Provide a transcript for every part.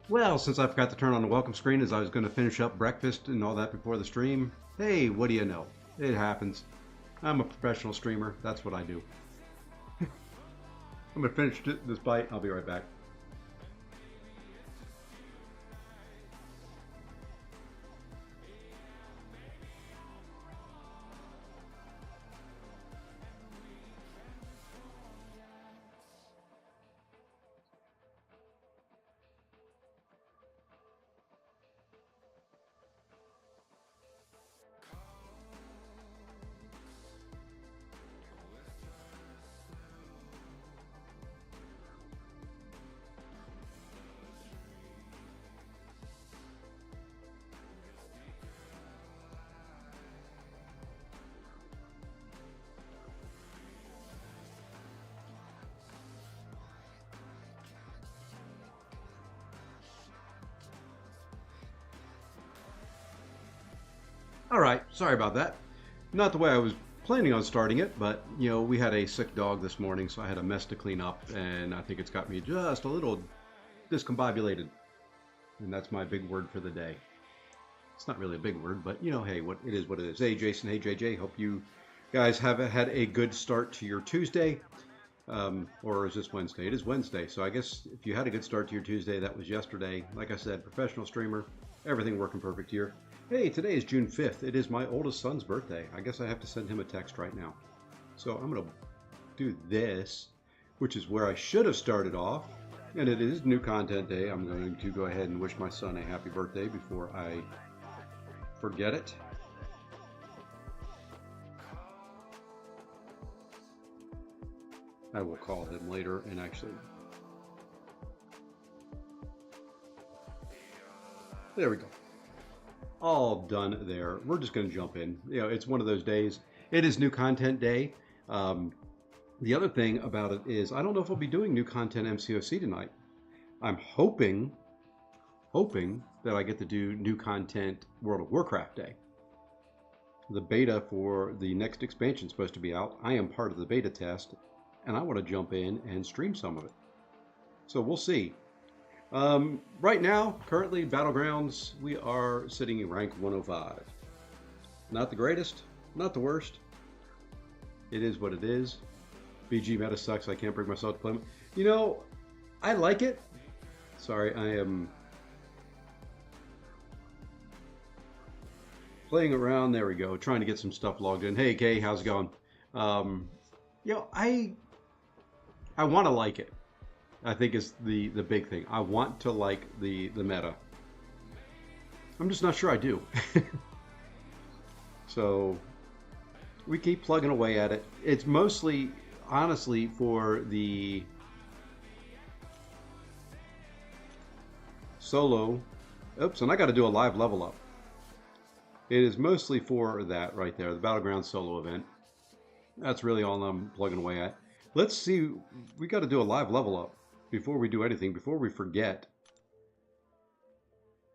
Well, since I forgot to turn on the welcome screen as I was going to finish up breakfast and all that before the stream, hey, what do you know? It happens. I'm a professional streamer. That's what I do. I'm going to finish this bite. I'll be right back. All right, sorry about that. Not the way I was planning on starting it, but we had a sick dog this morning, so I had a mess to clean up, and I think it's got me just a little discombobulated. And that's my big word for the day. It's not really a big word, but hey, what it is what it is. Hey Jason, hey JJ, hope you guys have had a good start to your Tuesday. Or is this Wednesday? It is Wednesday, so I guess if you had a good start to your Tuesday, that was yesterday. Like I said, professional streamer, everything working perfect here. Hey, today is June 5th. It is my oldest son's birthday. I guess I have to send him a text right now. So I'm going to do this, which is where I should have started off. And it is new content day. I'm going to go ahead and wish my son a happy birthday before I forget it. I will call him later and actually... There we go. All done there. We're just going to jump in. It's one of those days. It is new content day. The other thing about it is I don't know if we'll be doing new content MCOC tonight. I'm hoping that I get to do new content World of Warcraft day. The beta for the next expansion is supposed to be out. I am part of the beta test, and I want to jump in and stream some of it. So we'll see. Right now, currently, Battlegrounds, we are sitting in rank 105. Not the greatest, not the worst. It is what it is. BG meta sucks. I can't bring myself to play them. I like it. Sorry, I am playing around. There we go. Trying to get some stuff logged in. Hey, Kay, how's it going? I want to like it. I think is the big thing. I want to like the meta. I'm just not sure I do. So we keep plugging away at it. It's mostly, honestly, for the solo. Oops, and I got to do a live level up. It is mostly for that right there, the Battlegrounds solo event. That's really all I'm plugging away at. Let's see. We got to do a live level up before we do anything, before we forget.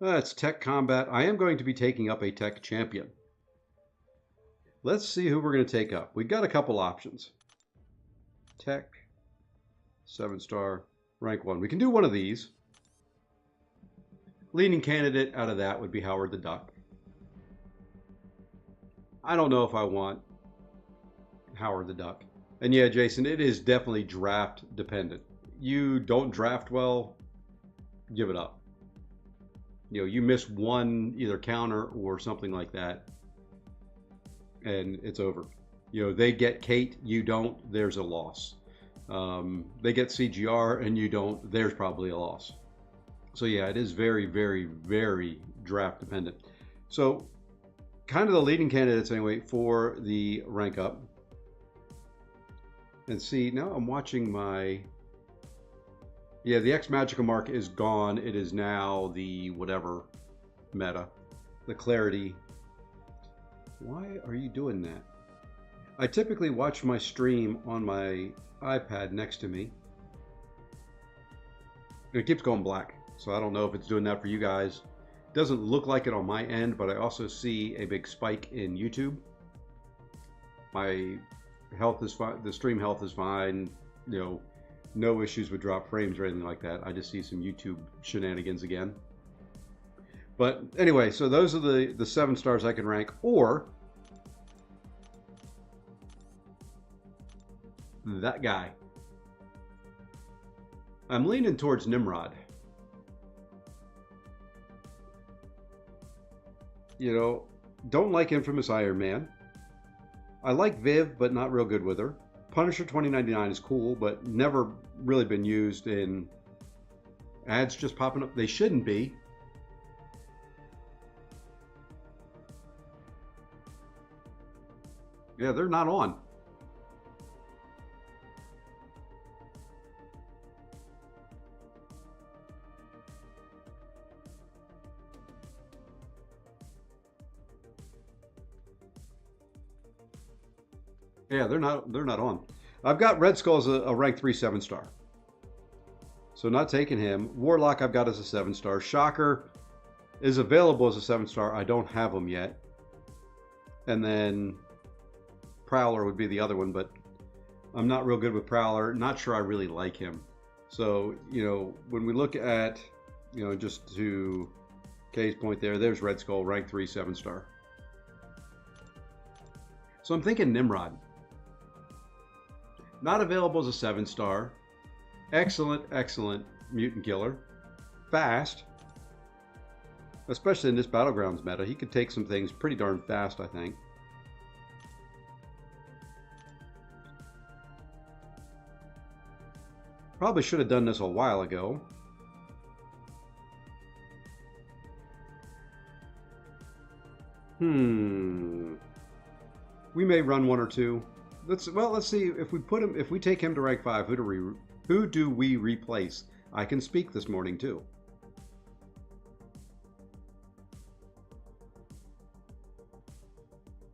It's tech combat. I am going to be taking up a tech champion. Let's see who we're going to take up. We've got a couple options. Tech, 7-star, rank 1. We can do one of these. Leading candidate out of that would be Howard the Duck. I don't know if I want Howard the Duck. And yeah, Jason, it is definitely draft dependent. You don't draft well, give it up. You miss one either counter or something like that, and it's over. They get Kate, you don't, there's a loss. They get CGR and you don't, there's probably a loss. So yeah, it is very, very, very draft dependent. So kind of the leading candidates anyway for the rank up. And see, now I'm watching my... Yeah, the X Magica mark is gone. It is now the whatever meta. The Clarity. Why are you doing that? I typically watch my stream on my iPad next to me. It keeps going black, so I don't know if it's doing that for you guys. It doesn't look like it on my end, but I also see a big spike in YouTube. My health is fine. The stream health is fine. No issues with drop frames or anything like that. I just see some YouTube shenanigans again. But anyway, so those are the 7 stars I can rank. Or that guy. I'm leaning towards Nimrod. You know, don't like Infamous Iron Man. I like Viv, but not real good with her. Punisher 2099 is cool, but never really been used in ads just popping up. They shouldn't be. Yeah, they're not on. Yeah, they're not on. I've got Red Skull as a rank 3 7-star. So not taking him. Warlock I've got as a 7-star. Shocker is available as a 7-star. I don't have him yet. And then Prowler would be the other one, but I'm not real good with Prowler. Not sure I really like him. So, you know, when we look at, you know, just to Kay's point there's Red Skull, rank 3 7-star. So I'm thinking Nimrod. Not available as a 7-star. Excellent, excellent mutant killer. Fast. Especially in this Battlegrounds meta. He could take some things pretty darn fast, I think. Probably should have done this a while ago. We may run 1 or 2. Let's see if we take him to rank 5, who do we replace? I can speak this morning too.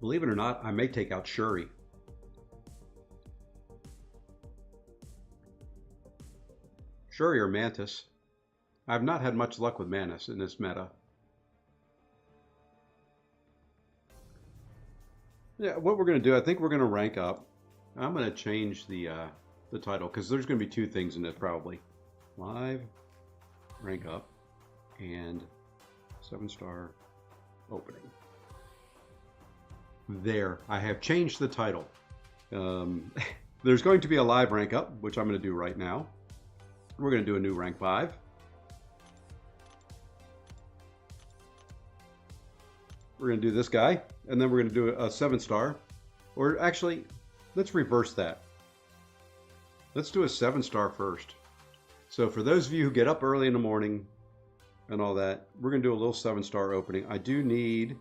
Believe it or not, I may take out Shuri. Shuri or Mantis. I've not had much luck with Mantis in this meta. Yeah, what we're going to do, I think we're going to rank up. I'm going to change the title because there's going to be 2 things in this probably. Live, rank up, and 7-star opening. There, I have changed the title. There's going to be a live rank up, which I'm going to do right now. We're going to do a new rank 5. We're going to do this guy, and then we're going to do a 7-star. Or actually, let's reverse that. Let's do a 7-star first. So for those of you who get up early in the morning and all that, we're going to do a little 7-star opening. I do need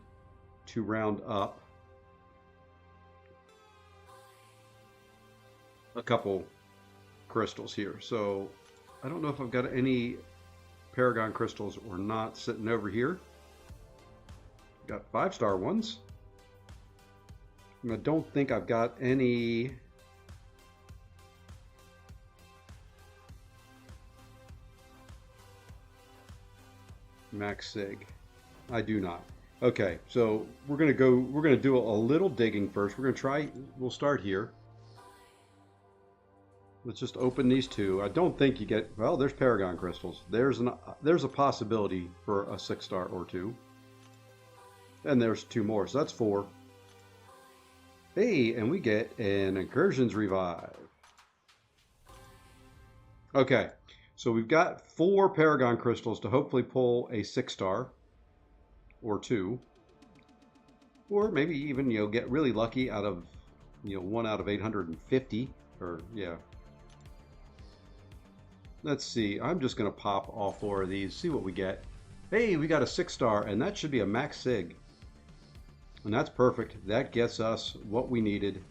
to round up a couple crystals here. So I don't know if I've got any Paragon crystals or not sitting over here. Got 5-star ones. And I don't think I've got any Max Sig. I do not. Okay, so we're gonna do a little digging first. We'll start here. Let's just open these 2. I don't think you get, well, there's Paragon crystals. There's a possibility for a 6-star or 2. And there's 2 more, so that's 4. Hey, and we get an Incursions Revive. Okay, so we've got 4 Paragon crystals to hopefully pull a 6-star or 2. Or maybe even, you know, get really lucky out of, you know, 1 out of 850. Or, yeah. Let's see, I'm just going to pop all 4 of these, see what we get. Hey, we got a 6-star, and that should be a Max Sig. And that's perfect. That gets us what we needed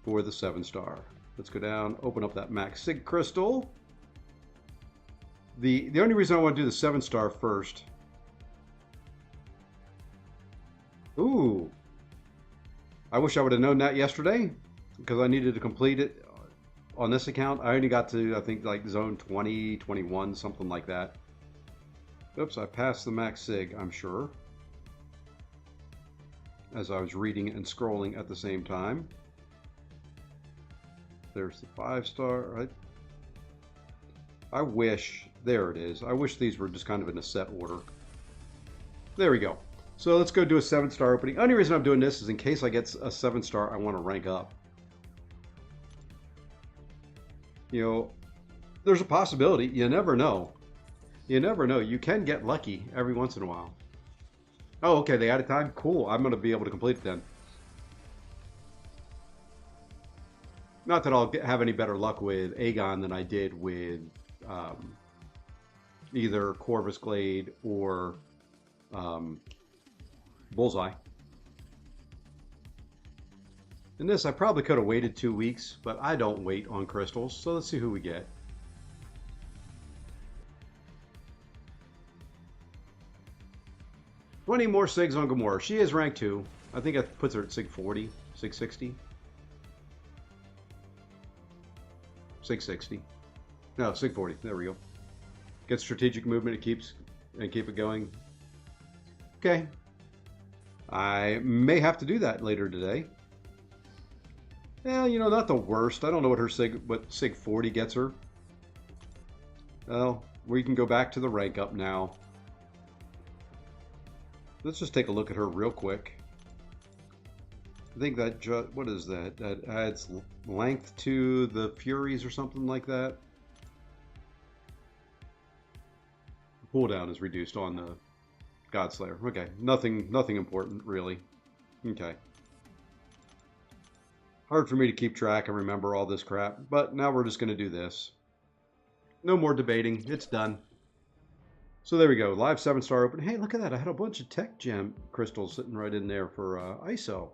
for the 7-star. Let's go down, open up that Max Sig crystal. The only reason I want to do the 7-star first. Ooh. I wish I would have known that yesterday because I needed to complete it on this account. I only got to, I think, like zone 20, 21, something like that. Oops, I passed the Max Sig, I'm sure, as I was reading and scrolling at the same time. There's the 5-star, right? I wish, there it is. I wish these were just kind of in a set order. There we go. So let's go do a 7-star opening. Only reason I'm doing this is in case I get a 7-star, I want to rank up. You know, there's a possibility. You never know. You never know. You can get lucky every once in a while. Oh, okay. They added time? Cool. I'm going to be able to complete it then. Not that I'll have any better luck with Aegon than I did with either Corvus Glade or Bullseye. In this, I probably could have waited 2 weeks, but I don't wait on crystals, so let's see who we get. Twenty more SIGs on Gamora. She is rank 2. I think that puts her at SIG 40, SIG 60. 660. No, SIG 40. There we go. Get strategic movement. It keeps and keep it going. Okay. I may have to do that later today. Well, you know, not the worst. I don't know what SIG 40 gets her. Well, we can go back to the rank up now. Let's just take a look at her real quick. I think that, what is that? That adds length to the Furies or something like that. The cooldown is reduced on the Godslayer. Okay, nothing important really. Okay. Hard for me to keep track and remember all this crap, but now we're just going to do this. No more debating. It's done. So there we go. Live 7-star open. Hey, look at that. I had a bunch of tech gem crystals sitting right in there for ISO.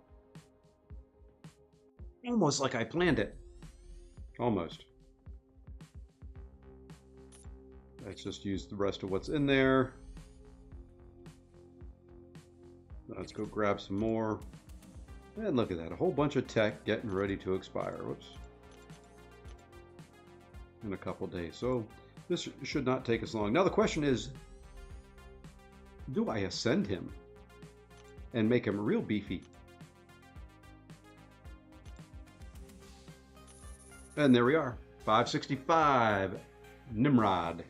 Almost like I planned it. Almost. Let's just use the rest of what's in there. Let's go grab some more. And look at that. A whole bunch of tech getting ready to expire. Whoops. In a couple days. So this should not take us long. Now the question is, do I ascend him and make him real beefy? And there we are. 565 Nimrod.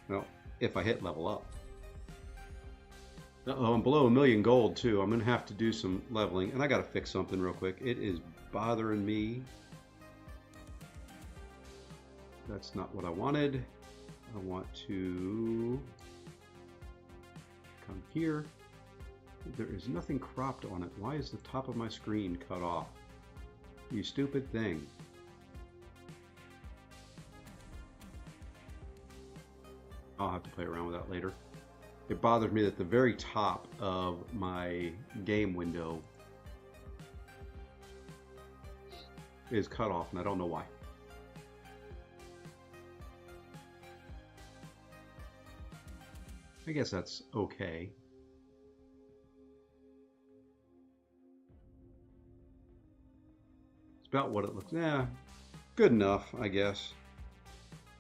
Well, if I hit level up. Uh-oh, I'm below 1,000,000 gold too. I'm going to have to do some leveling. And I got to fix something real quick. It is bothering me. That's not what I wanted. I want to come here. There is nothing cropped on it. Why is the top of my screen cut off? You stupid thing. I'll have to play around with that later. It bothers me that the very top of my game window is cut off, and I don't know why. I guess that's okay. It's about what it looks. Yeah, good enough, I guess.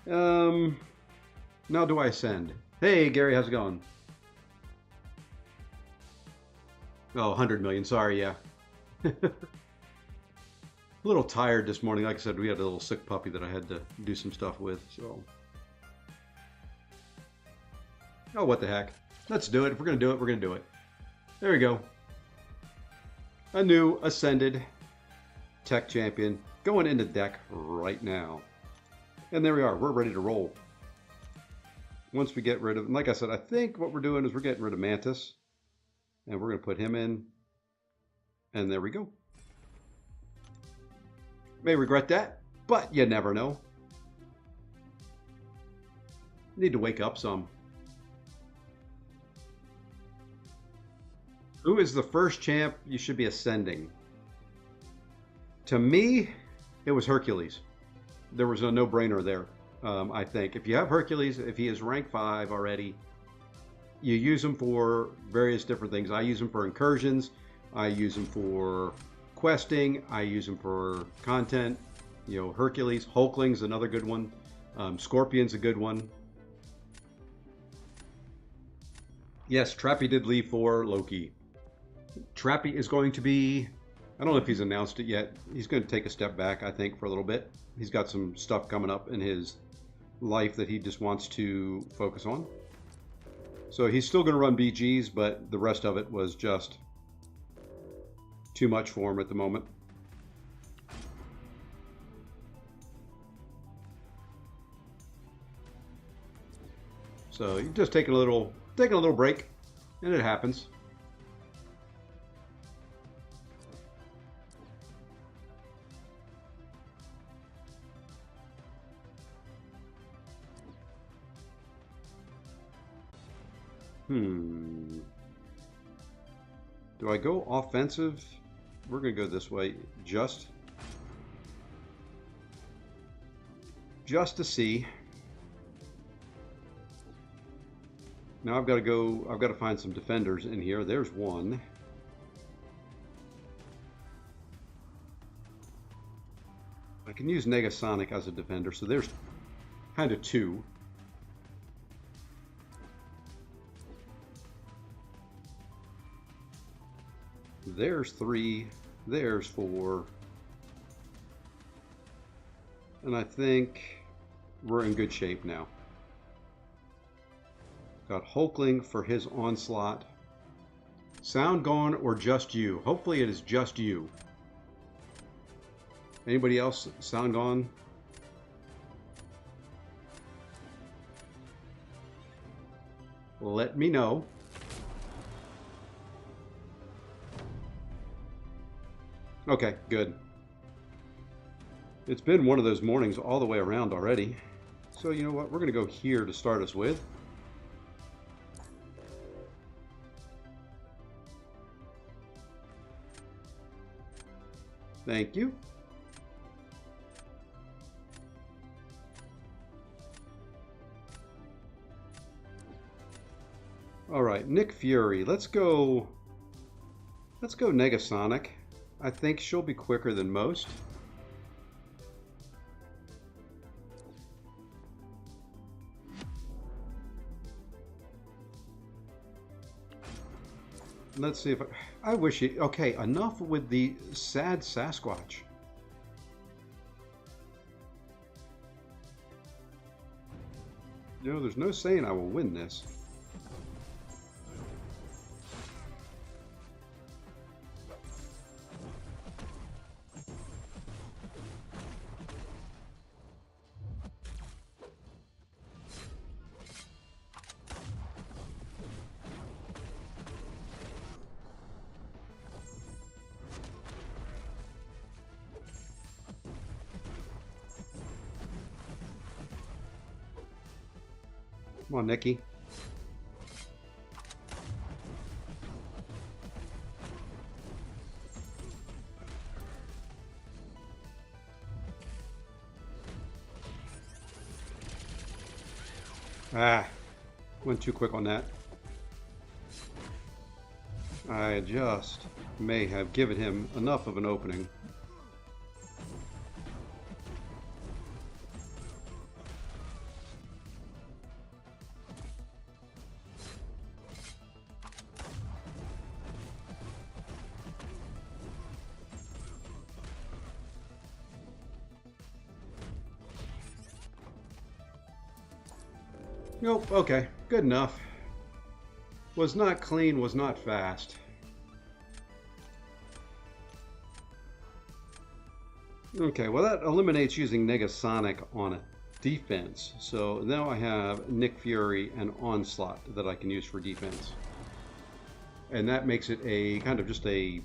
Now do I ascend? Hey, Gary, how's it going? Oh, 100 million. Sorry, yeah. A little tired this morning. Like I said, we had a little sick puppy that I had to do some stuff with, so. Oh, what the heck. Let's do it. If we're going to do it, we're going to do it. There we go. A new Ascended Tech Champion going into deck right now. And there we are. We're ready to roll. Once we get rid of, like I said, I think what we're doing is we're getting rid of Mantis. And we're going to put him in. And there we go. May regret that, but you never know. Need to wake up some. Who is the first champ you should be ascending? To me, it was Hercules. There was a no-brainer there, I think. If you have Hercules, if he is rank 5 already, you use him for various different things. I use him for incursions. I use him for questing. I use him for content. You know, Hercules. Hulkling's another good one. Scorpion's a good one. Yes, Trappy did leave for Loki. Trappy is going to be, I don't know if he's announced it yet. He's going to take a step back, I think, for a little bit. He's got some stuff coming up in his life that he just wants to focus on. So he's still going to run BGs, but the rest of it was just too much for him at the moment. So you're just taking a little break, and it happens. Do I go offensive? We're going to go this way, just to see. Now I've got to find some defenders in here. There's one. I can use Negasonic as a defender, so there's kind of two. There's three, there's four. And I think we're in good shape now. Got Hulkling for his onslaught. Sound gone or just you? Hopefully it is just you. Anybody else sound gone? Let me know. Okay, good. It's been one of those mornings all the way around already. So you know what? We're going to go here to start us with. Thank you. All right, Nick Fury. Let's go Negasonic. I think she'll be quicker than most. Let's see if I wish he... Okay, enough with the sad Sasquatch. You know, there's no saying I will win this. Come on, Nikki. Ah, went too quick on that. I just may have given him enough of an opening. Nope, okay, good enough. Was not clean, was not fast. Okay, well that eliminates using Negasonic on a defense. So now I have Nick Fury and Onslaught that I can use for defense. And that makes it a kind of just a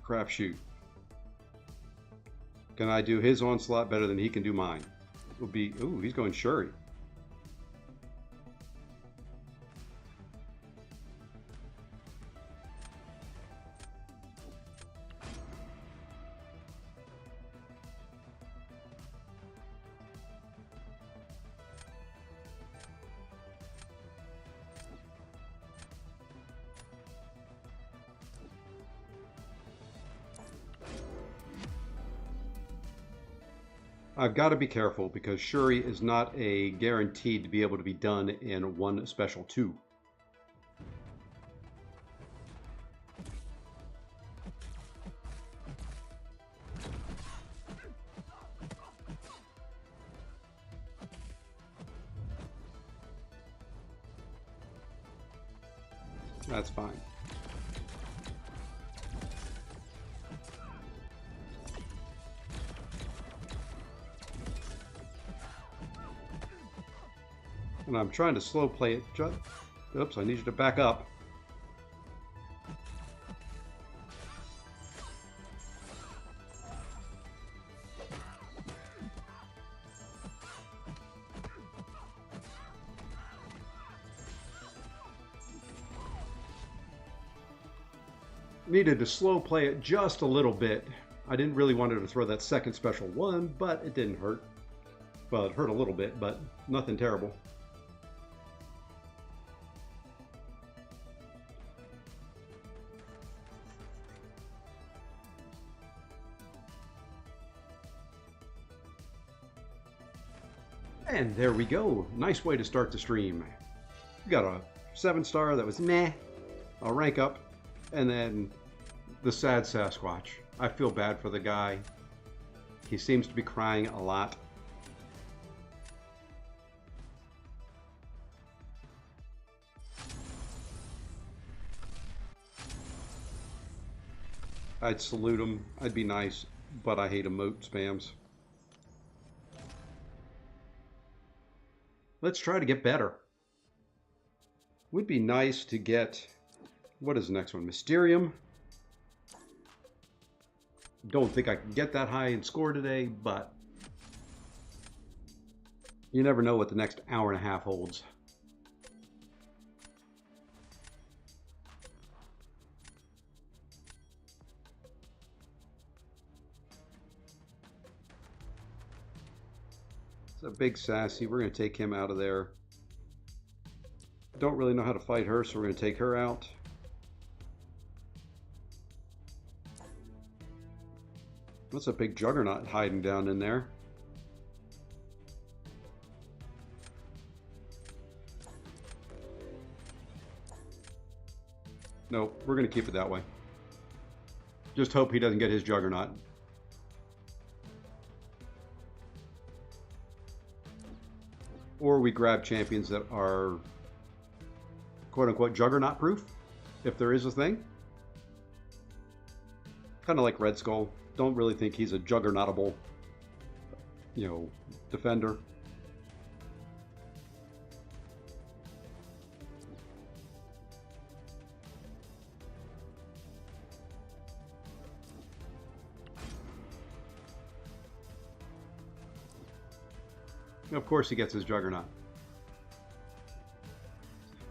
crapshoot. Can I do his Onslaught better than he can do mine? It will be, ooh, he's going Shuri. I've got to be careful because Shuri is not a guaranteed to be able to be done in one special 2. That's fine. And I'm trying to slow play it. Oops, I need you to back up. Needed to slow play it just a little bit. I didn't really want her to throw that second special one, but it didn't hurt. Well, it hurt a little bit, but nothing terrible. And there we go. Nice way to start the stream. We got a 7-star that was meh. I'll rank up. And then the sad Sasquatch. I feel bad for the guy. He seems to be crying a lot. I'd salute him. I'd be nice, but I hate emote spams. Let's try to get better. Would be nice to get... What is the next one? Mysterium. Don't think I can get that high in score today, but you never know what the next hour and a half holds. It's a big sassy. We're going to take him out of there. Don't really know how to fight her, so we're going to take her out. That's a big juggernaut hiding down in there. Nope, we're going to keep it that way. Just hope he doesn't get his juggernaut. Or we grab champions that are quote-unquote juggernaut proof, if there is a thing. Kind of like Red Skull. Don't really think he's a juggernautable, defender. Of course he gets his juggernaut.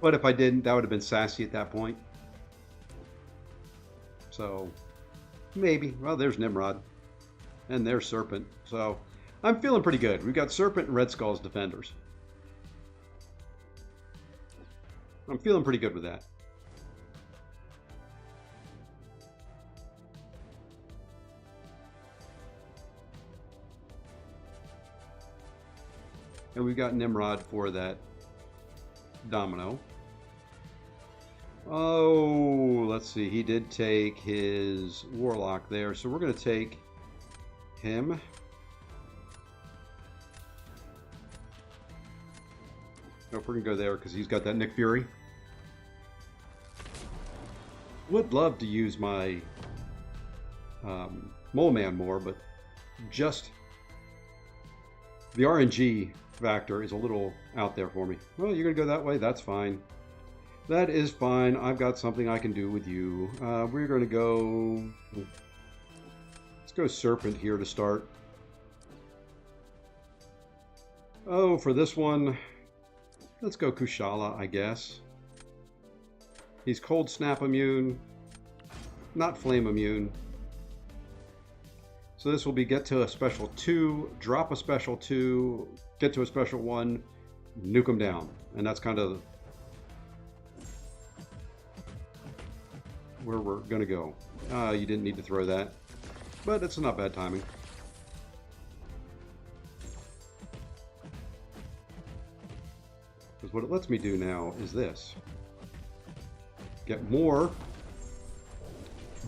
But if I didn't, that would have been sassy at that point. So... maybe. Well, there's Nimrod. And there's Serpent. So, I'm feeling pretty good. We've got Serpent and Red Skull as defenders. I'm feeling pretty good with that. And we've got Nimrod for that domino. Oh, let's see. He did take his Warlock there, so we're going to take him. Nope, we're going to go there because he's got that Nick Fury. Would love to use my Mole Man more, but just the RNG factor is a little out there for me. Well, you're going to go that way? That's fine. That is fine. I've got something I can do with you. We're going to go... let's go Serpent here to start. Oh, for this one, let's go Kushala, I guess. He's Cold Snap immune, not Flame immune. So this will be get to a special 2, drop a special 2, get to a special 1, nuke him down. And that's kind of where we're going to go. You didn't need to throw that, but it's not bad timing. Because what it lets me do now is this. Get more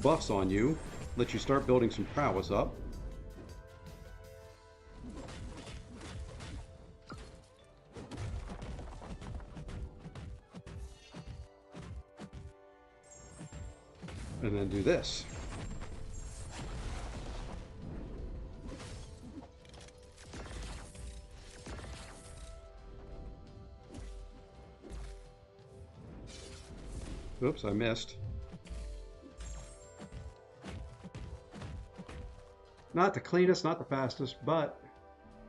buffs on you, let you start building some prowess up. And then do this. Oops, I missed. Not the cleanest, not the fastest, but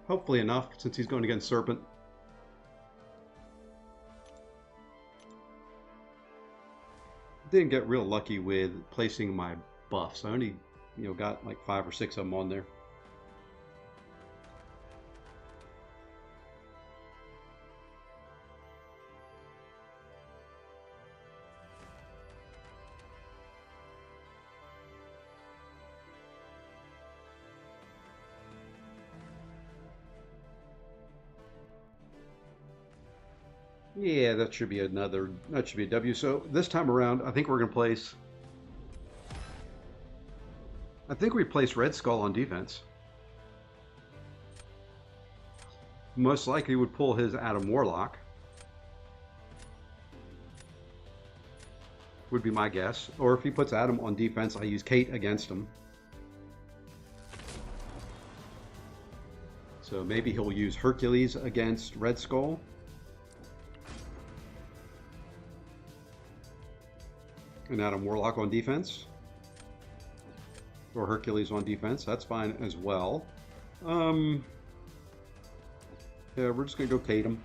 hopefully enough since he's going against Serpent. Didn't get real lucky with placing my buffs. I only, got like 5 or 6 of them on there. Yeah, that should be a W. So this time around, I think we're going to place, Red Skull on defense. Most likely would pull his Adam Warlock. Would be my guess. Or if he puts Adam on defense, I use Kate against him. So maybe he'll use Hercules against Red Skull. And Adam Warlock on defense. Or Hercules on defense. That's fine as well. Yeah, we're just going to go Kate him.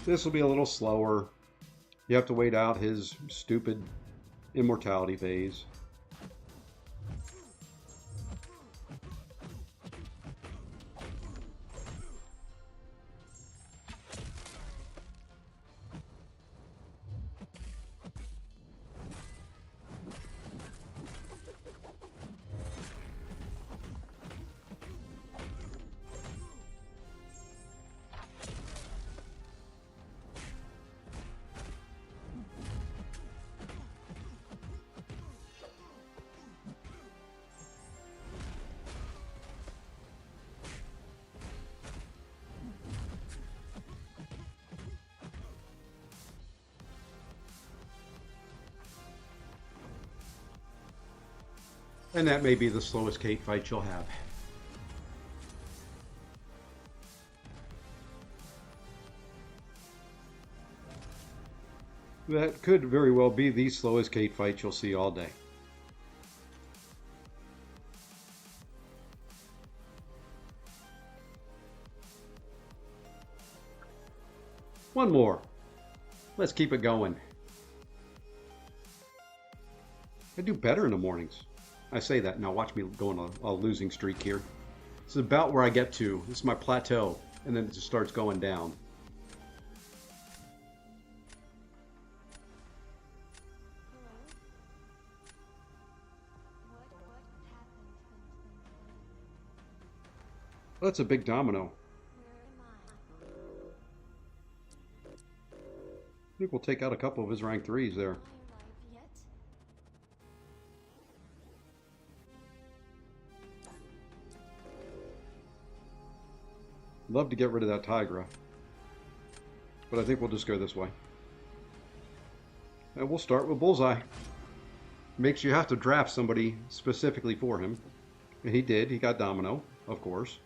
This will be a little slower. You have to wait out his stupid immortality phase. And that may be the slowest Kate fight you'll have. That could very well be the slowest Kate fight you'll see all day. One more. Let's keep it going. I do better in the mornings. I say that, now watch me go on a losing streak here. This is about where I get to. This is my plateau, and then it just starts going down. Well, that's a big domino. I think we'll take out a couple of his rank 3s there. Love to get rid of that Tigra, but I think we'll just go this way. And we'll start with Bullseye. Makes you have to draft somebody specifically for him. And he did. He got Domino, of course.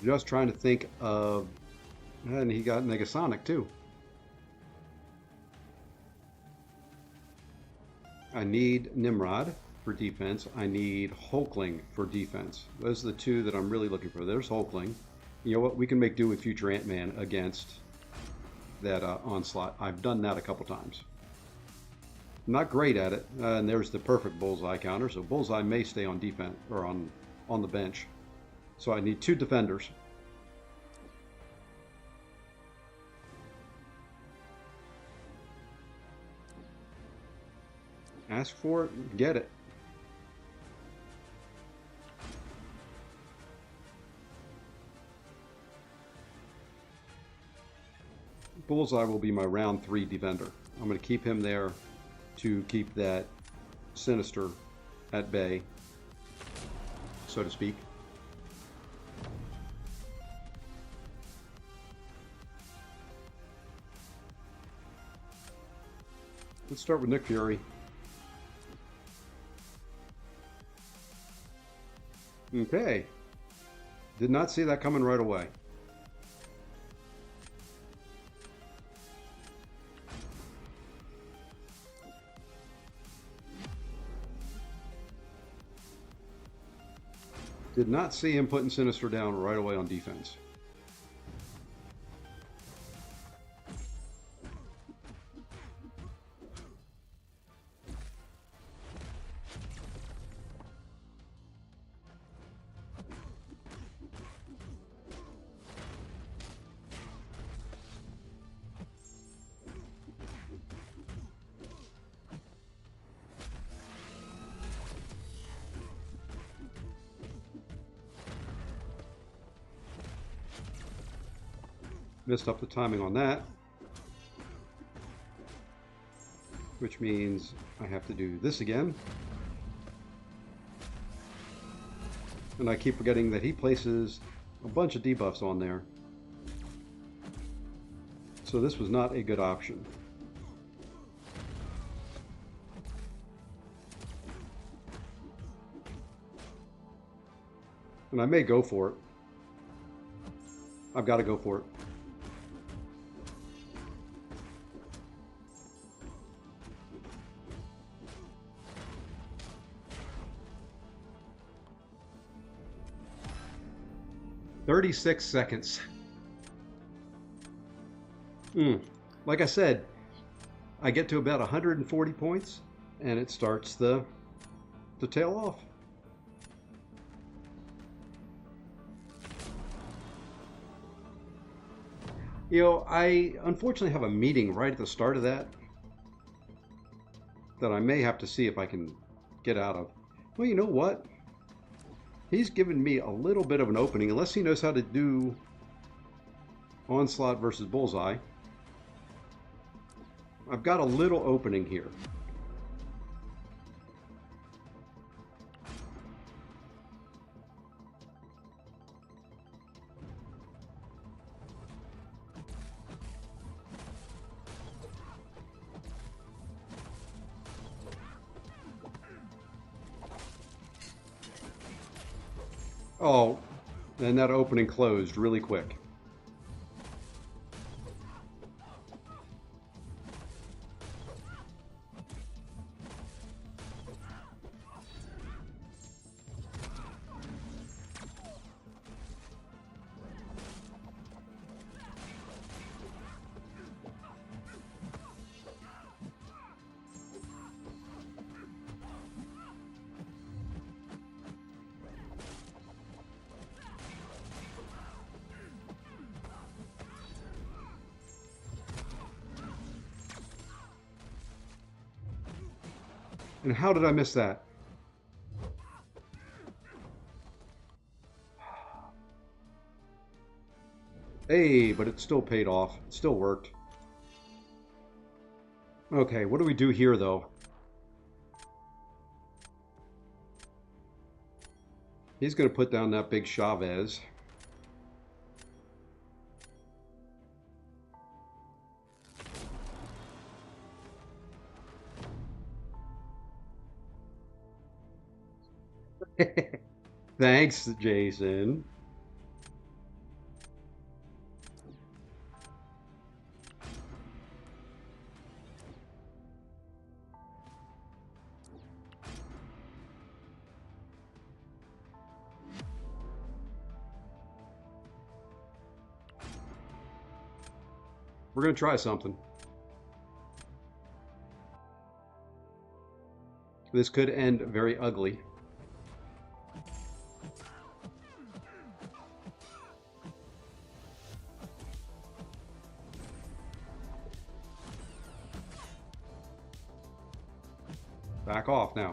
Just trying to think of, and he got Negasonic too. I need Nimrod for defense. I need Hulkling for defense. Those are the two that I'm really looking for. There's Hulkling. You know what? We can make do with Future Ant-Man against that Onslaught. I've done that a couple times. Not great at it. And there's the perfect Bullseye counter. So Bullseye may stay on defense or on the bench. So I need 2 defenders. Ask for it, get it. Bullseye will be my round 3 defender. I'm going to keep him there to keep that Sinister at bay, so to speak. Let's start with Nick Fury. Okay. Did not see that coming right away. Did not see him putting Sinister down right away on defense. Missed up the timing on that, which means I have to do this again. And I keep forgetting that he places a bunch of debuffs on there. So this was not a good option. And I may go for it. I've got to go for it. "36 seconds. Like I said, I get to about 140 points and it starts to tail off. You know, I unfortunately have a meeting right at the start of that I may have to see if I can get out of. Well, you know what? He's given me a little bit of an opening, unless he knows how to do Onslaught versus Bullseye. I've got a little opening here. Oh, and that opening closed really quick. And how did I miss that? Hey, but it still paid off. It still worked. Okay, what do we do here, though? He's going to put down that big Chavez. Thanks, Jason. We're going to try something. This could end very ugly. Back off now.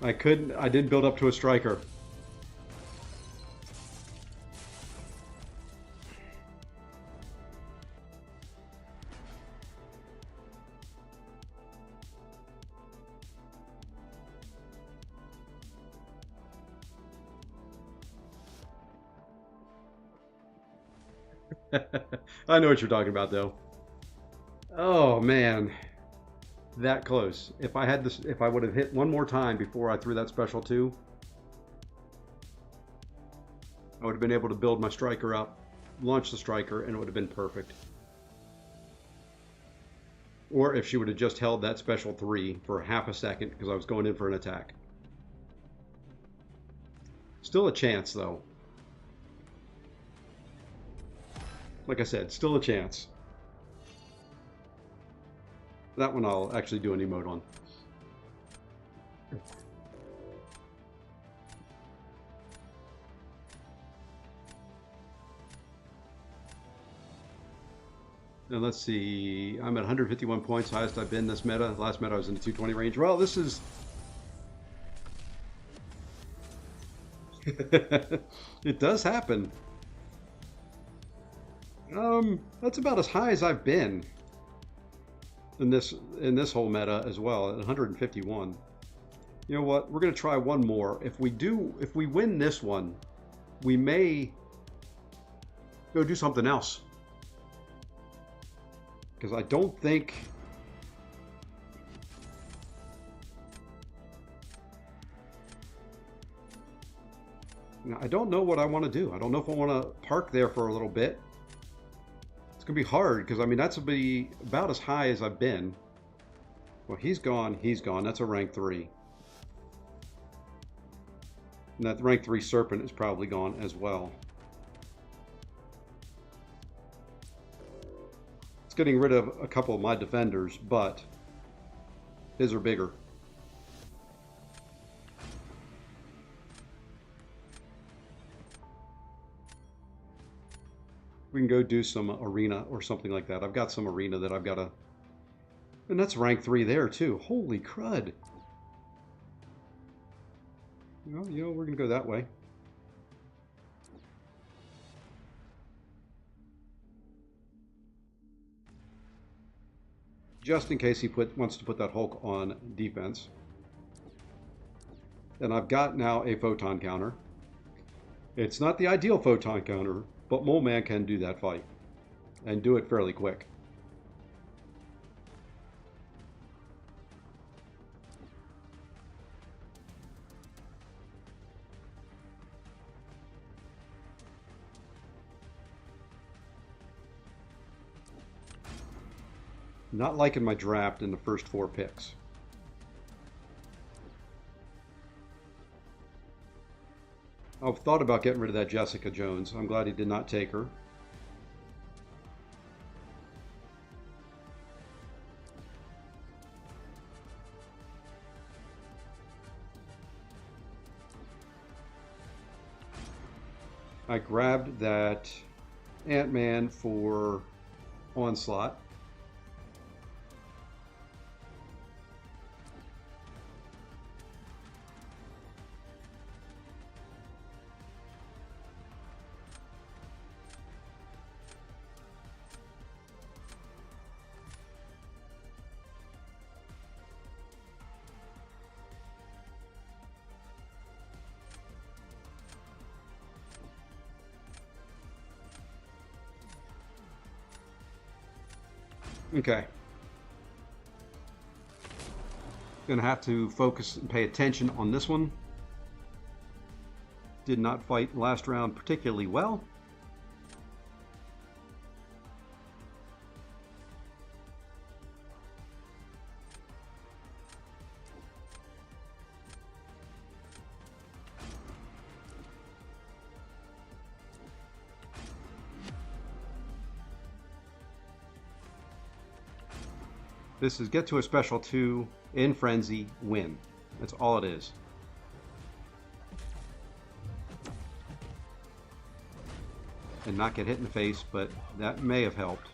I didn't build up to a striker. I know what you're talking about, though. Oh man, that close. If I had this, if I would have hit one more time before I threw that special two, I would have been able to build my striker up, launch the striker, and it would have been perfect. Or if she would have just held that special three for half a second because I was going in for an attack. Still a chance, though. Like I said, still a chance. That one I'll actually do an emote on. And let's see, I'm at 151 points, highest I've been this meta. Last meta I was in the 220 range. Well, this is... It does happen. That's about as high as I've been in this whole meta as well, at 151. You know what? We're gonna try one more. If we win this one, we may go do something else. Because I don't think I don't know what I want to do. I don't know if I want to park there for a little bit. It's gonna be hard because I mean that's be about as high as I've been. Well, he's gone. He's gone. That's a rank 3. And that rank 3 serpent is probably gone as well. It's getting rid of a couple of my defenders, but his are bigger. We can go do some arena or something like that. I've got some arena that I've got to... And that's rank 3 there, too. Holy crud. Well, you know, we're going to go that way. Just in case he wants to put that Hulk on defense. And I've got now a photon counter. It's not the ideal photon counter, but Mole Man can do that fight. And do it fairly quick. Not liking my draft in the first 4 picks. I've thought about getting rid of that Jessica Jones. I'm glad he did not take her. I grabbed that Ant-Man for Onslaught. Okay. Gonna have to focus and pay attention on this one. Did not fight last round particularly well. This is get to a special 2 in Frenzy, win. That's all it is. And not get hit in the face, but that may have helped.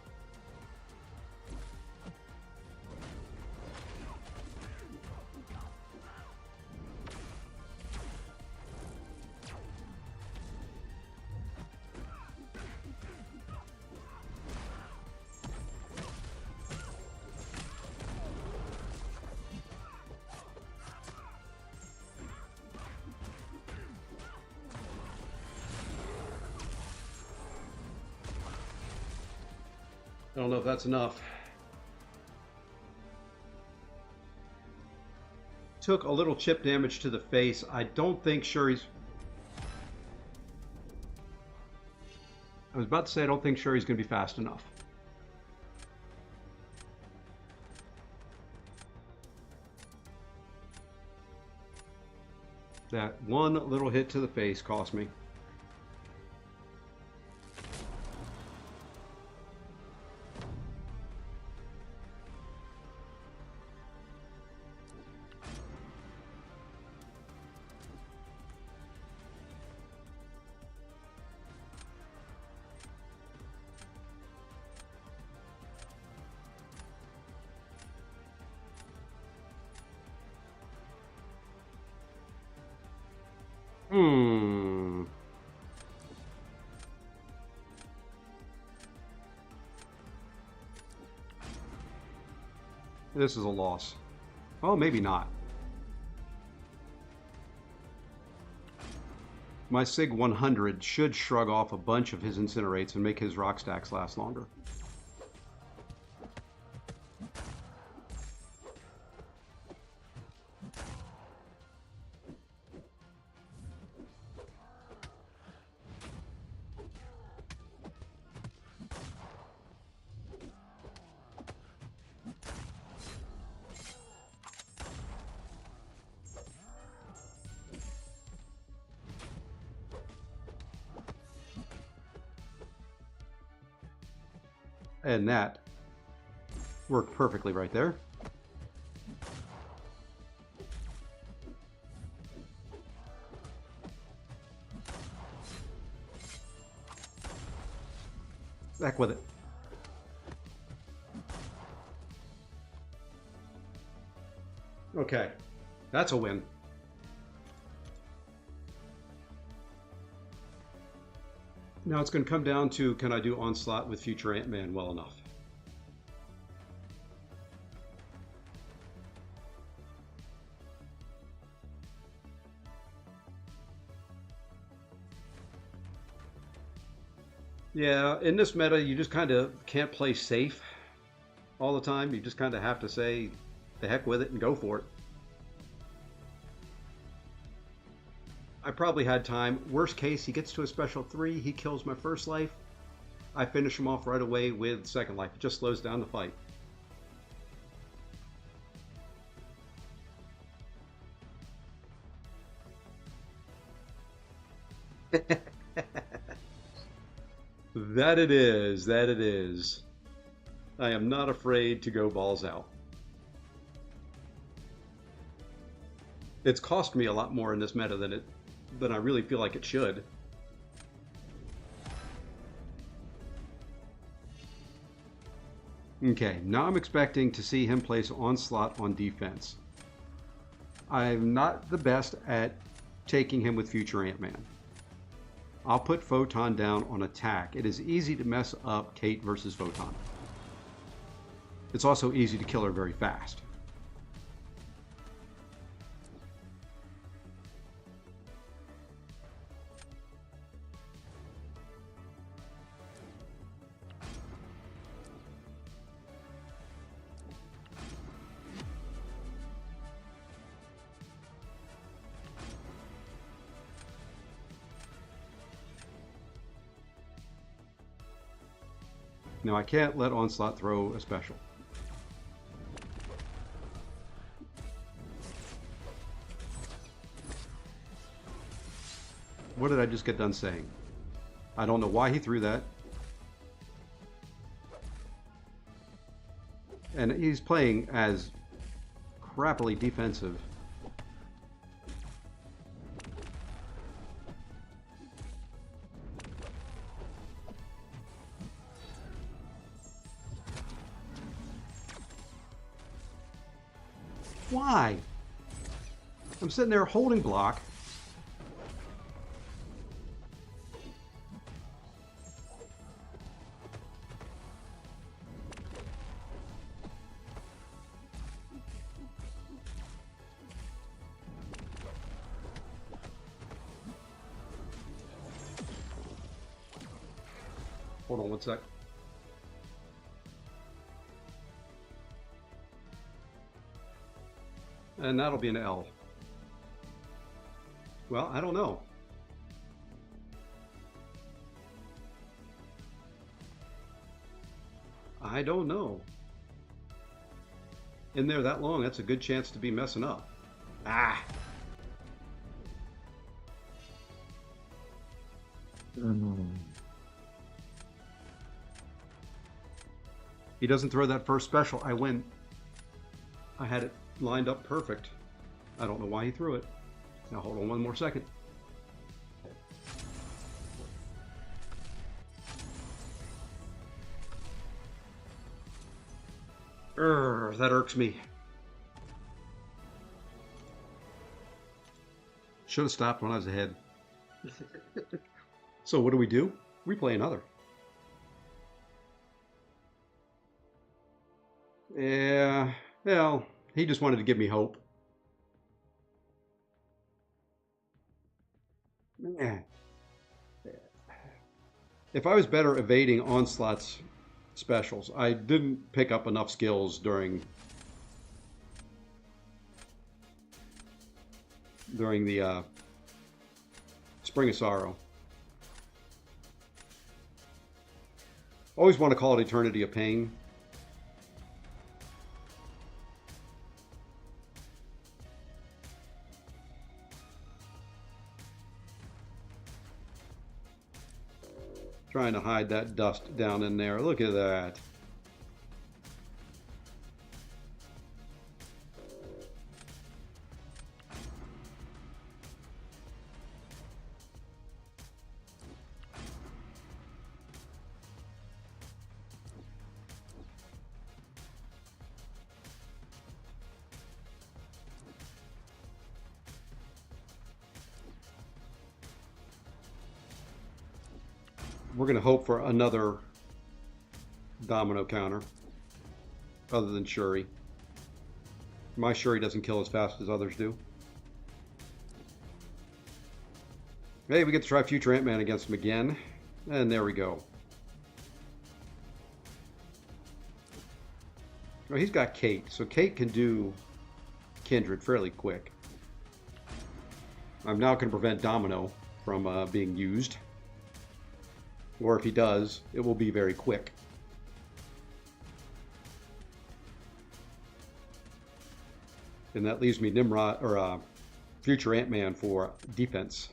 I don't know if that's enough. Took a little chip damage to the face. I don't think Shuri's... I was about to say I don't think Shuri's going to be fast enough. That one little hit to the face cost me. Hmm. This is a loss. Oh, maybe not. My Sig 100 should shrug off a bunch of his incinerates and make his rock stacks last longer. And that worked perfectly right there. Back with it. Okay, that's a win. Now it's going to come down to, can I do Onslaught with future Ant-Man well enough? Yeah, in this meta, you just kind of can't play safe all the time. You just kind of have to say, the heck with it and go for it. I probably had time. Worst case, he gets to a special 3, he kills my first life. I finish him off right away with second life. It just slows down the fight. That it is, that it is. I am not afraid to go balls out. It's cost me a lot more in this meta than I really feel like it should. Okay, now I'm expecting to see him place Onslaught on defense. I'm not the best at taking him with future Ant-Man. I'll put Photon down on attack. It is easy to mess up Kate versus Photon. It's also easy to kill her very fast. Now I can't let Onslaught throw a special. What did I just get done saying? I don't know why he threw that. And he's playing as crappily defensive. Why? I'm sitting there holding block. Hold on one sec. And that'll be an L. Well, I don't know. I don't know. In there that long, that's a good chance to be messing up. Ah! He doesn't throw that first special, I win. I had it lined up perfect. I don't know why he threw it. Now hold on one more second. That irks me. Should have stopped when I was ahead. So what do? We play another. Yeah, well, he just wanted to give me hope. Eh. If I was better evading Onslaught's specials, I didn't pick up enough skills during the Spring of Sorrow. Always want to call it Eternity of Pain. Trying to hide that dust down in there. Look at that. We're going to hope for another domino counter other than Shuri. My Shuri doesn't kill as fast as others do. Hey, we get to try Future Ant-Man against him again. And there we go. Oh, he's got Kate, so Kate can do Kindred fairly quick. I'm now going to prevent Domino from being used. Or if he does, it will be very quick. And that leaves me Nimrod, or Future Ant-Man for defense.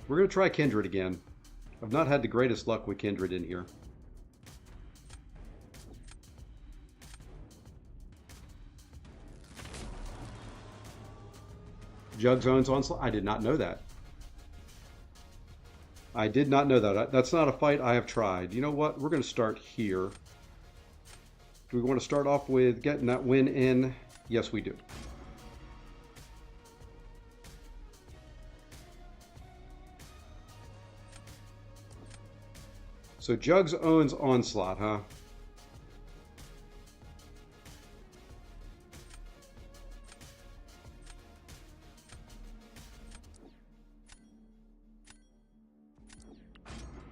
We're going to try Kindred again. I've not had the greatest luck with Kindred in here. Jug Zone's Onslaught? I did not know that. I did not know that. That's not a fight I have tried. You know what? We're going to start here. Do we want to start off with getting that win in? Yes, we do. So Jugs owns Onslaught, huh?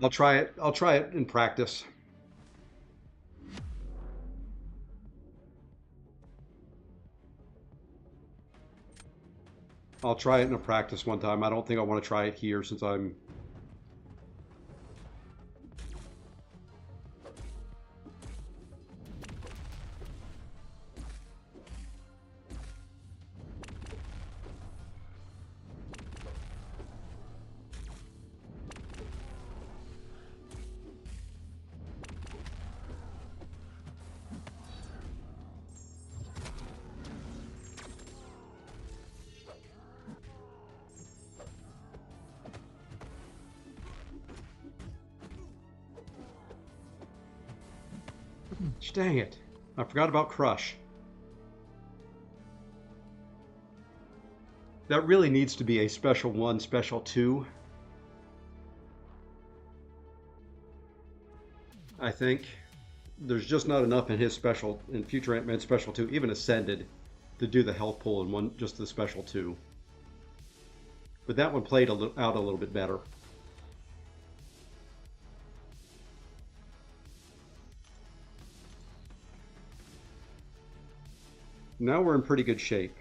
I'll try it. I'll try it in practice. I'll try it in a practice one time. I don't think I want to try it here since I'm... Dang it. I forgot about Crush. That really needs to be a special 1, special 2. I think. There's just not enough in his special, in Future Ant-Man special 2, even Ascended, to do the health pull and one just the special two. But that one played out a little bit better. Now we're in pretty good shape.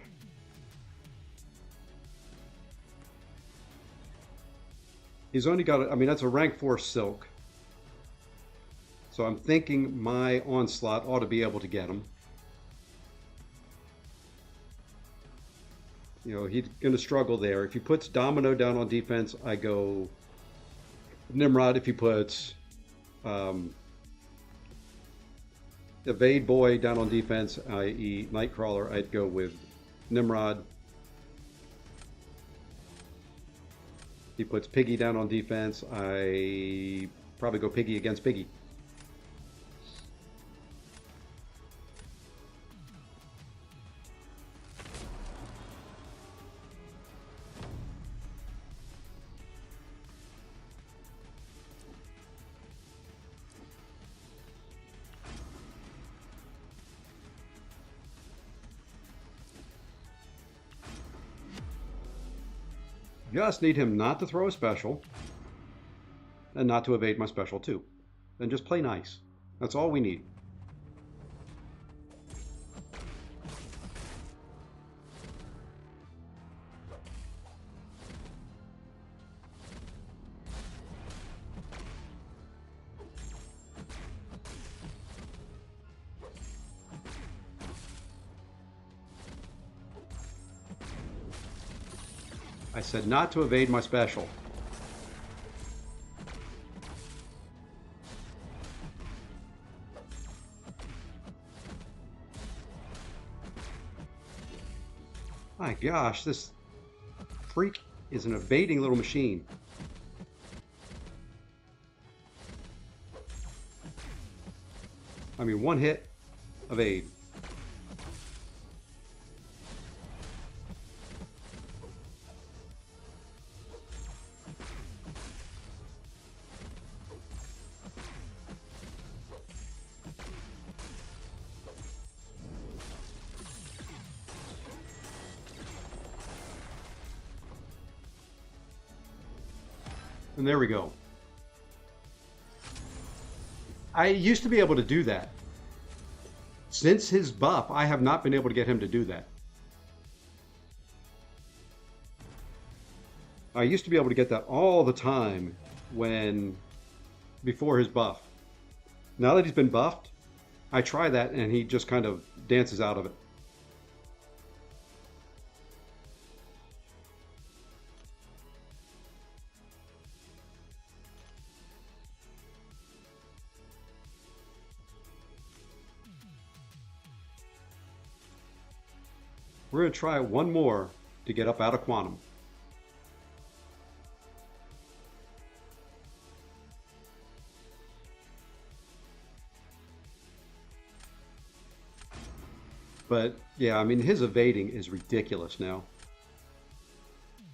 He's only got, I mean, that's a rank 4 silk. So I'm thinking my onslaught ought to be able to get him. You know, he's going to struggle there. If he puts Domino down on defense, I go Nimrod. If he puts Evade Boy down on defense, i.e. Nightcrawler, I'd go with Nimrod. He puts Piggy down on defense, I probably go Piggy against Piggy. Just need him not to throw a special and not to evade my special too. And just play nice. That's all we need. I said not to evade my special. My gosh, this freak is an evading little machine. I mean, one hit, evade. And there we go. I used to be able to do that. Since his buff, I have not been able to get him to do that. I used to be able to get that all the time before his buff. Now that he's been buffed, I try that and he just kind of dances out of it. We're going to try one more to get up out of quantum. But yeah, I mean, his evading is ridiculous now.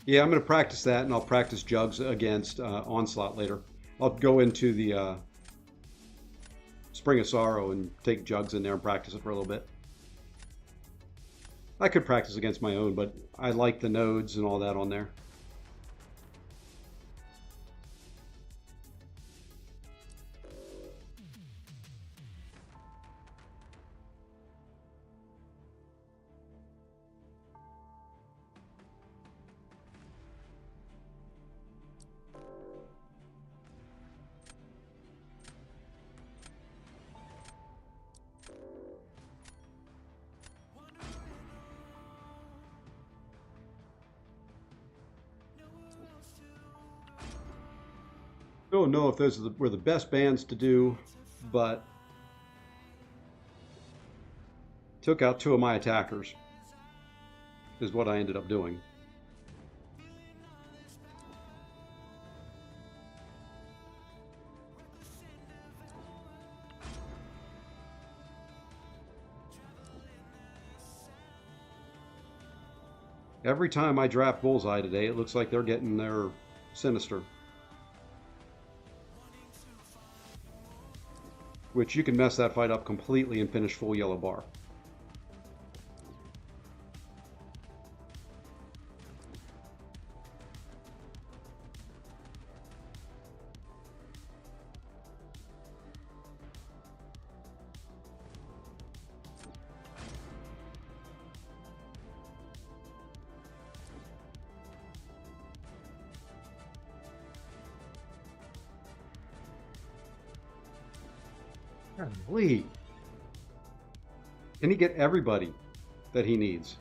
Yeah, I'm going to practice that, and I'll practice Jugs against Onslaught later. I'll go into the Spring of Sorrow and take Jugs in there and practice it for a little bit. I could practice against my own, but I like the nodes and all that on there. Don't know if those were the best bands to do, but took out two of my attackers is what I ended up doing. Every time I draft Bullseye today, it looks like they're getting their Sinister. Which you can mess that fight up completely and finish full yellow bar. Golly. Can he get everybody that he needs?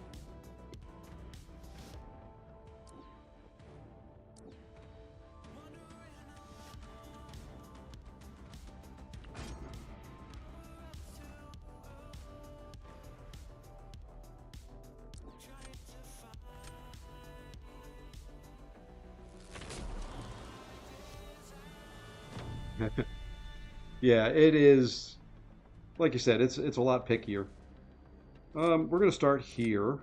Yeah, it is. Like you said, it's a lot pickier. We're gonna start here.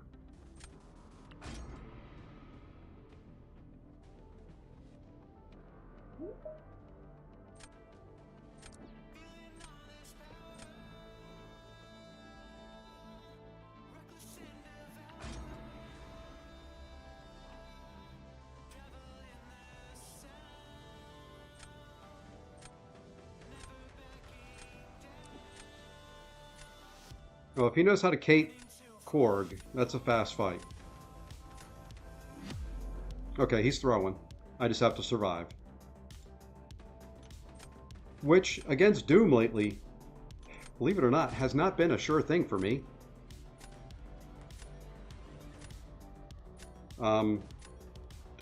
Well, if he knows how to Kate Korg, that's a fast fight. Okay, he's throwing. I just have to survive. Which, against Doom lately, believe it or not, has not been a sure thing for me. Did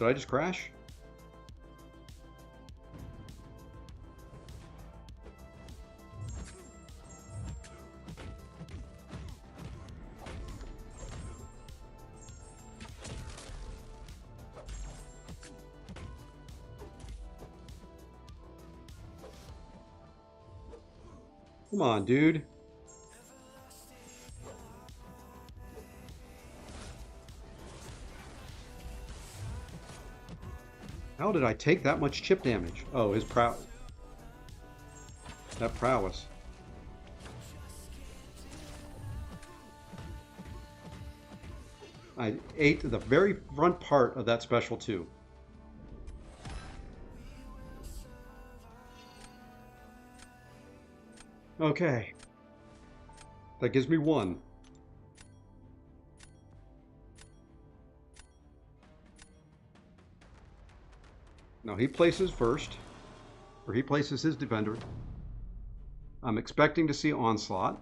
I just crash? Come on, dude. How did I take that much chip damage? Oh, his prowess. That prowess. I ate the very front part of that special too. Okay. That gives me one. Now he places first, or he places his defender. I'm expecting to see Onslaught.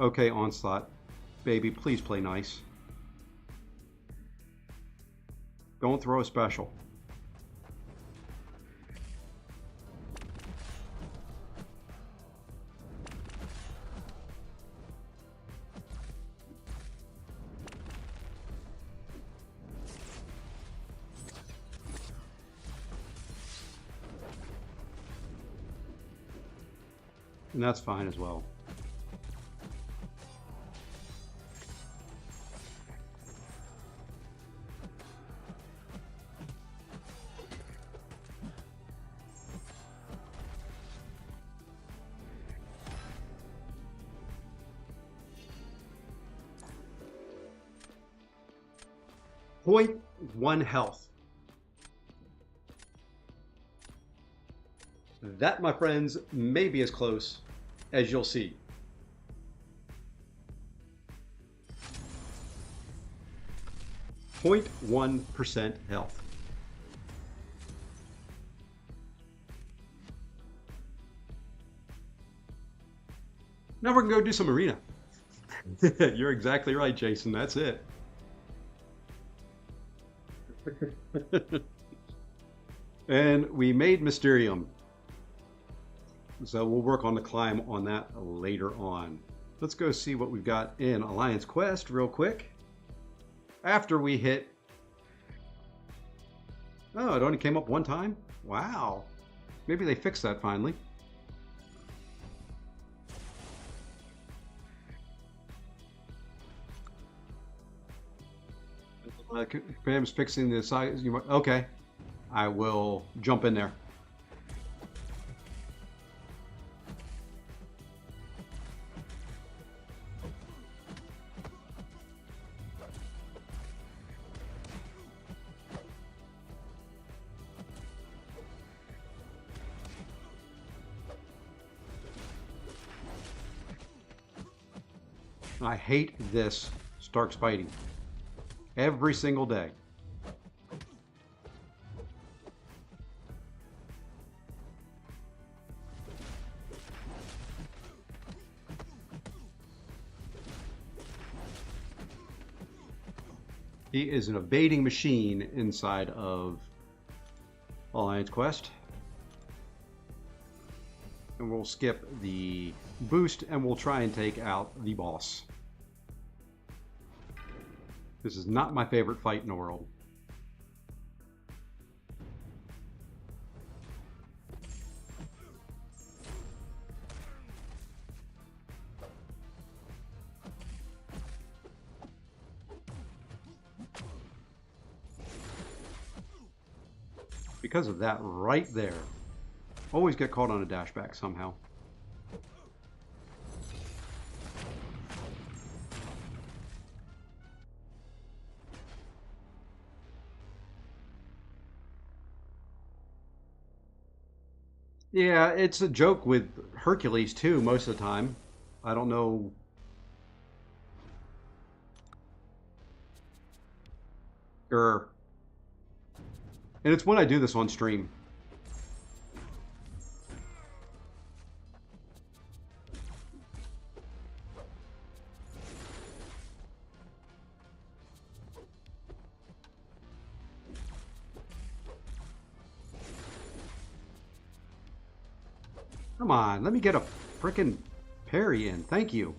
Okay, Onslaught. Baby, please play nice. Don't throw a special. And that's fine as well. Point 1 health. That, my friends, may be as close as you'll see. Point 1% health. Now we're gonna go do some arena. You're exactly right, Jason. That's it. And we made Mysterium. So we'll work on the climb on that later on. Let's go see what we've got in Alliance Quest real quick. After we hit... Oh, it only came up one time? Wow. Maybe they fixed that finally. Pam's fixing the size. Okay. I will jump in there. I hate this Stark Spidey. Every single day. He is an evading machine inside of Alliance Quest. And we'll skip the boost and we'll try and take out the boss. This is not my favorite fight in the world. Because of that right there. Always get caught on a dashback somehow. Yeah, it's a joke with Hercules too most of the time. I don't know. And it's when I do this on stream. Come on, let me get a frickin' parry in. Thank you.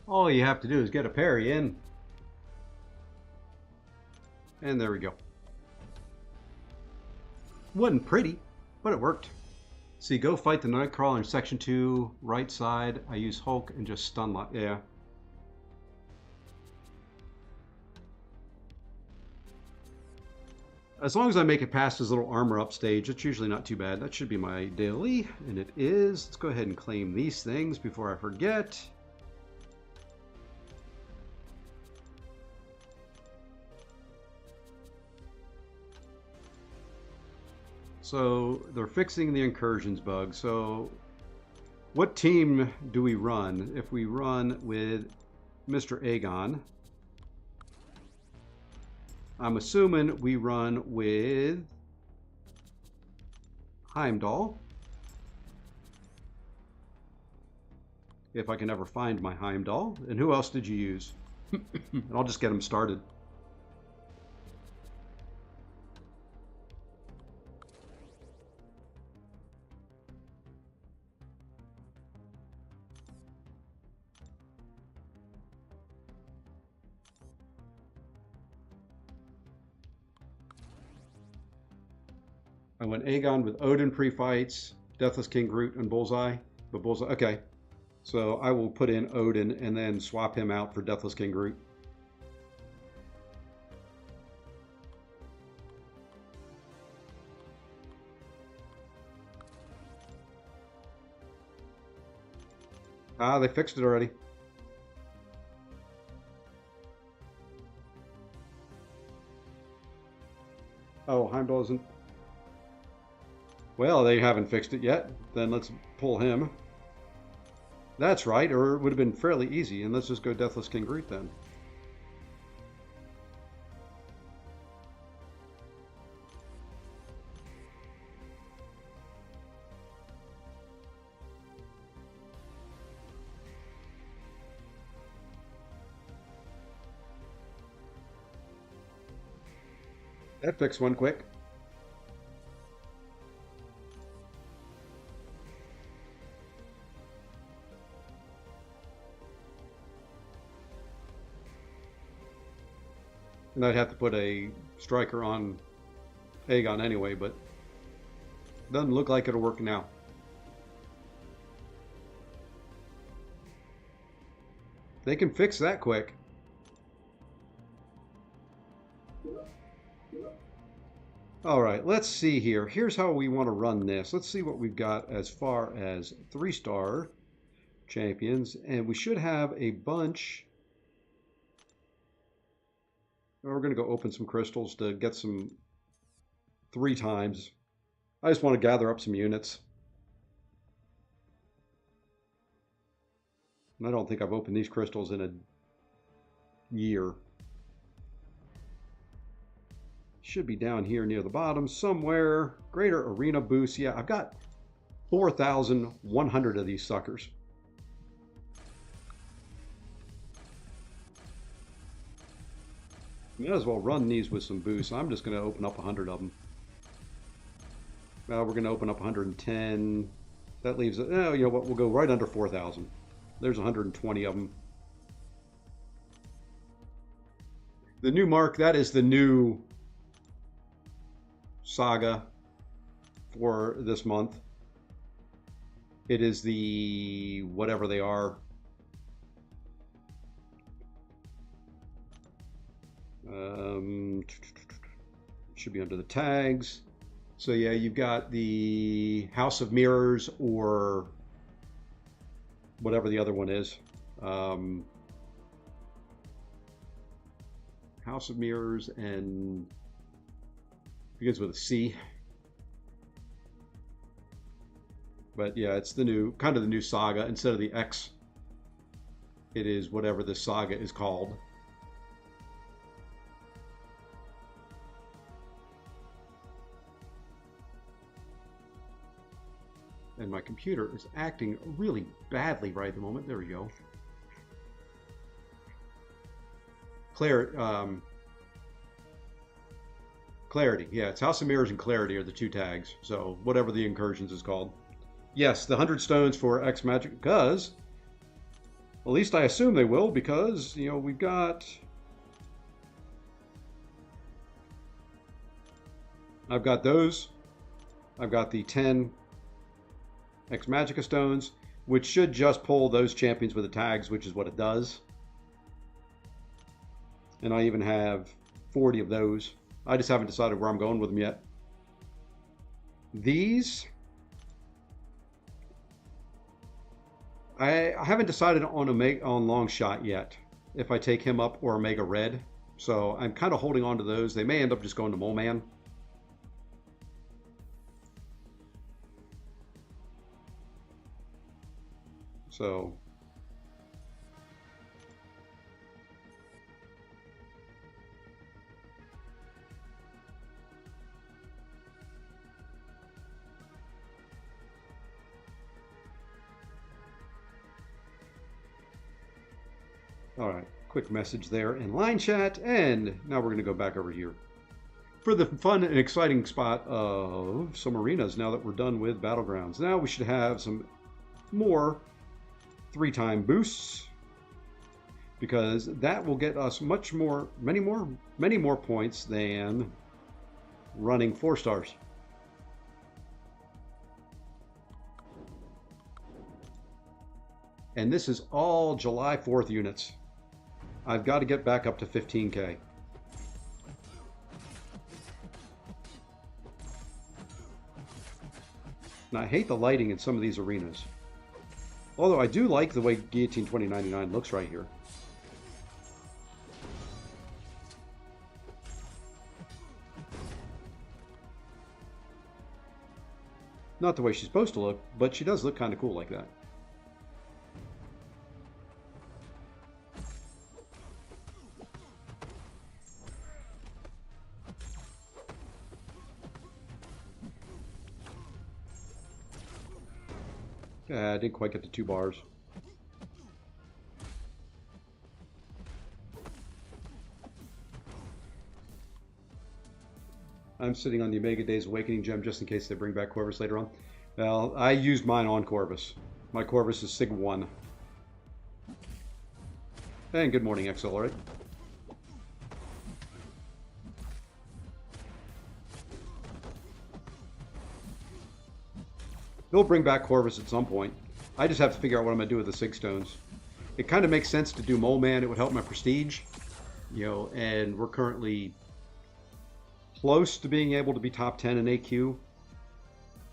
All you have to do is get a parry in. And there we go. Wasn't pretty, but it worked. See, go fight the Nightcrawler in Section 2, right side. I use Hulk and just stun lock. Yeah. As long as I make it past his little armor up stage, it's usually not too bad. That should be my daily, and it is. Let's go ahead and claim these things before I forget. So they're fixing the incursions bug. So what team do we run? If we run with Mr. Aegon, I'm assuming we run with Heimdall. If I can ever find my Heimdall. And who else did you use? And I'll just get them started. I went Aegon with Odin pre-fights, Deathless King Groot, and Bullseye. But Bullseye, okay. So I will put in Odin and then swap him out for Deathless King Groot. Ah, they fixed it already. Oh, Heimdall isn't. Well, they haven't fixed it yet. Then let's pull him. That's right, or it would have been fairly easy. And let's just go Deathless King Groot then. That fixed one quick. And I'd have to put a striker on Aegon anyway, but doesn't look like it'll work now. They can fix that quick. All right, let's see here. Here's how we want to run this. Let's see what we've got as far as 3-star champions, and we should have a bunch. We're going to go open some crystals to get some 3 times. I just want to gather up some units. And I don't think I've opened these crystals in a year. Should be down here near the bottom somewhere. Greater arena boost. Yeah, I've got 4,100 of these suckers. Might as well run these with some boosts. I'm just going to open up 100 of them. Well, we're going to open up 110. That leaves, you know what, we'll go right under 4,000. There's 120 of them. The new mark, that is the new saga for this month. It is the whatever they are. Should be under the tags. So yeah, you've got the House of Mirrors or whatever the other one is. House of Mirrors and begins with a C. But yeah, it's the new, kind of the new saga. Instead of the X, it is whatever this saga is called. And my computer is acting really badly right at the moment. There we go. Clarity. Yeah, it's House of Mirrors and Clarity are the 2 tags. So whatever the incursions is called. Yes, the 100 stones for X Magic, because at least I assume they will, because, you know, we've got... I've got those. I've got the 10 X Magica stones, which should just pull those champions with the tags, which is what it does. And I even have 40 of those. I just haven't decided where I'm going with them yet. These, I haven't decided on long shot yet, if I take him up or Omega Red. So I'm kind of holding on to those. They may end up just going to Mole Man. So all right, quick message there in line chat, and now we're going to go back over here for the fun and exciting spot of some arenas now that we're done with Battlegrounds. Now we should have some more 3-time boosts, because that will get us many more points than running 4 stars. And this is all July 4th units. I've got to get back up to 15K. And I hate the lighting in some of these arenas. Although I do like the way Guillotine 2099 looks right here. Not the way she's supposed to look, but she does look kind of cool like that. I didn't quite get the 2 bars. I'm sitting on the Omega Days Awakening gem just in case they bring back Corvus later on. Well, I used mine on Corvus. My Corvus is Sig 1. And good morning, Accelerate. They'll bring back Corvus at some point. I just have to figure out what I'm going to do with the Sig Stones. It kind of makes sense to do Mole Man. It would help my prestige. You know, and we're currently close to being able to be top 10 in AQ.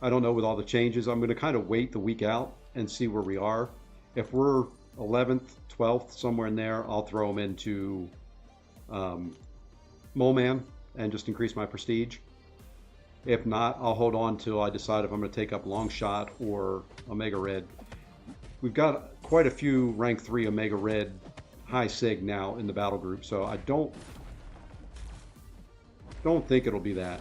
I don't know with all the changes. I'm going to kind of wait the week out and see where we are. If we're 11th, 12th, somewhere in there, I'll throw them into Mole Man and just increase my prestige. If not, I'll hold on till I decide if I'm going to take up Long Shot or Omega Red. We've got quite a few rank 3 Omega Red high sig now in the battle group, so I don't think it'll be that.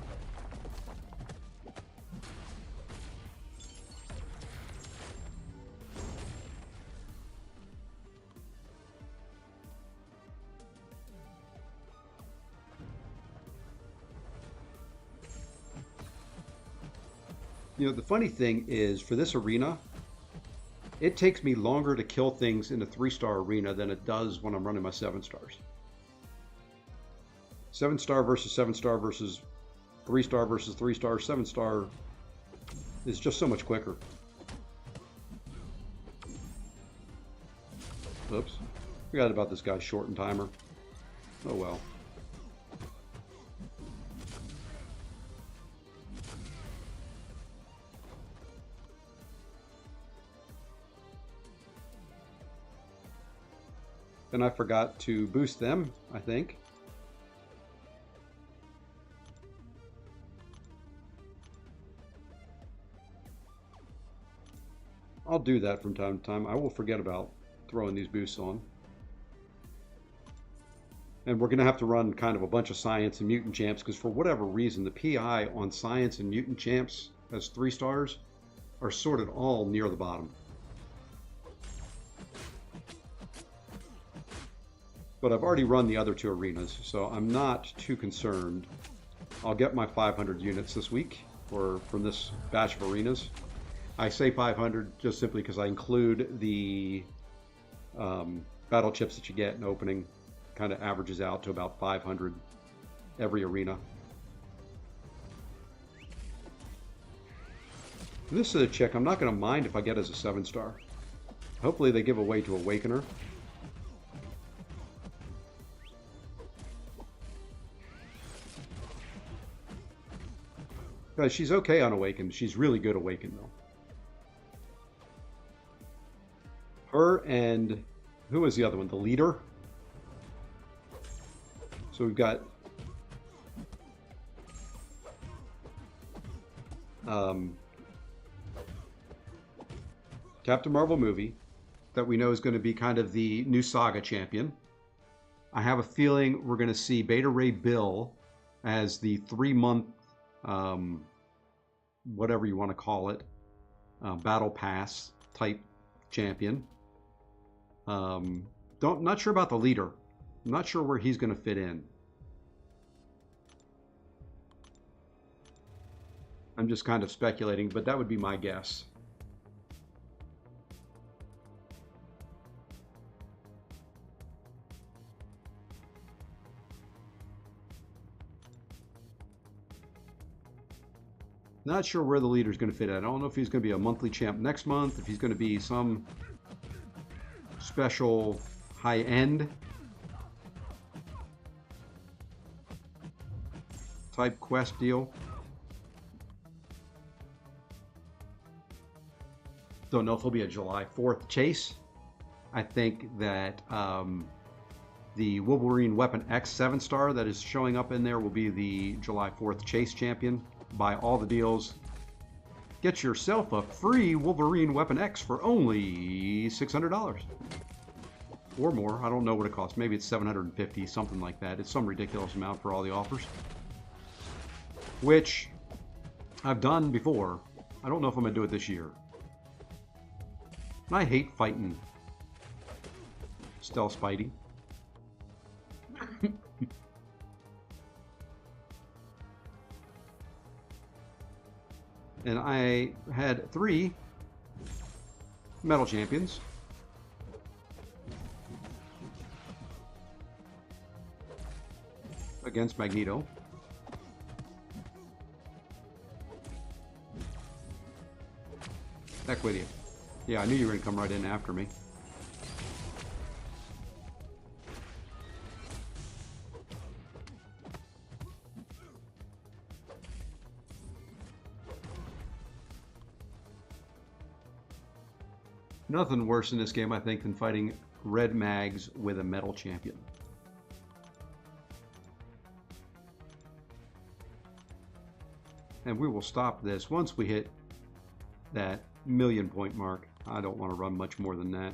You know, the funny thing is, for this arena, it takes me longer to kill things in a 3-star arena than it does when I'm running my 7 stars. 7-star versus 7-star versus 3-star versus 3-star. 7-star is just so much quicker. Oops. Forgot about this guy's shortened timer. Oh well. And I forgot to boost them, I think. I'll do that from time to time. I will forget about throwing these boosts on. And we're going to have to run kind of a bunch of Science and Mutant Champs, because for whatever reason, the PI on Science and Mutant Champs as 3 stars are sorted all near the bottom. But I've already run the other 2 arenas, so I'm not too concerned. I'll get my 500 units this week, or from this batch of arenas. I say 500 just simply because I include the battle chips that you get in opening. Kind of averages out to about 500 every arena. This is a chick I'm not going to mind if I get as a 7-star. Hopefully they give away to Awakener. She's okay on Awakened. She's really good Awakened, though. Her and... who was the other one? The leader? So we've got... Captain Marvel movie, that we know is going to be kind of the new Saga champion. I have a feeling we're going to see Beta Ray Bill as the 3-month... whatever you want to call it, battle pass type champion. Not sure about the leader. I'm not sure where he's going to fit in. I'm just kind of speculating, but that would be my guess. Not sure where the leader's going to fit in. I don't know if he's going to be a monthly champ next month, if he's going to be some special high-end type quest deal. Don't know if he'll be a July 4th chase. I think that the Wolverine Weapon X 7-star that is showing up in there will be the July 4th chase champion. Buy all the deals. Get yourself a free Wolverine Weapon X for only $600. Or more. I don't know what it costs. Maybe it's $750, something like that. It's some ridiculous amount for all the offers. Which I've done before. I don't know if I'm going to do it this year. And I hate fighting Stealth Spidey. And I had 3 metal champions. Against Magneto. Heck with you. Yeah, I knew you were going to come right in after me. Nothing worse in this game, I think, than fighting red mags with a metal champion. And we will stop this once we hit that 1,000,000 point mark. I don't want to run much more than that,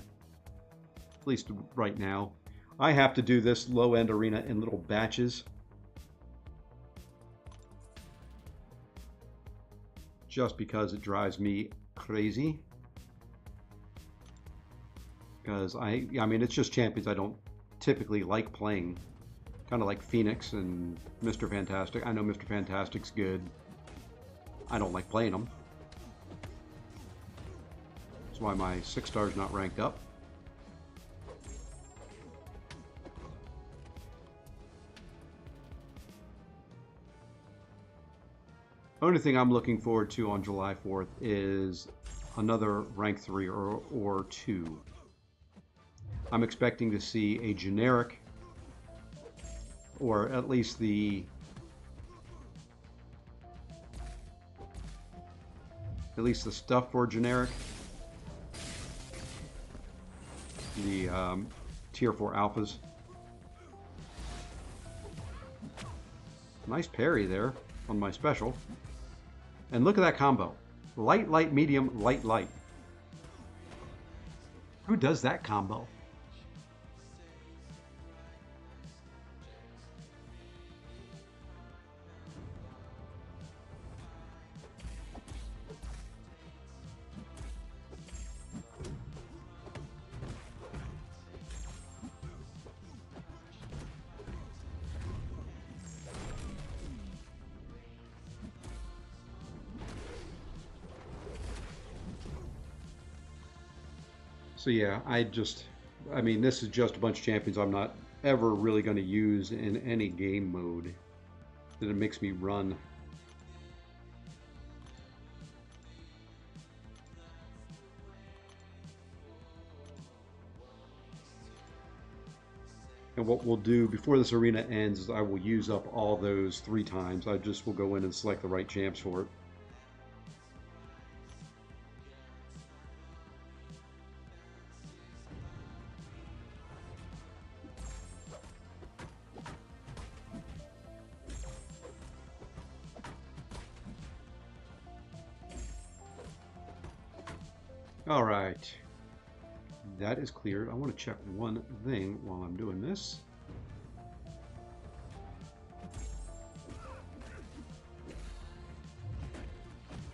at least right now. I have to do this low-end arena in little batches, just because it drives me crazy. Because I mean, it's just champions I don't typically like playing. Kind of like Phoenix and Mr. Fantastic. I know Mr. Fantastic's good. I don't like playing them. That's why my 6-star's not ranked up. The only thing I'm looking forward to on July 4th is another rank 3 or 2. I'm expecting to see a generic, or at least the stuff for generic. The tier 4 alphas. Nice parry there on my special. And look at that combo. Light, light, medium, light, light. Who does that combo? So yeah, I mean, this is just a bunch of champions I'm not ever really going to use in any game mode that it makes me run. And what we'll do before this arena ends is I will use up all those 3 times. I just will go in and select the right champs for it. All right, that is cleared. I want to check one thing while I'm doing this.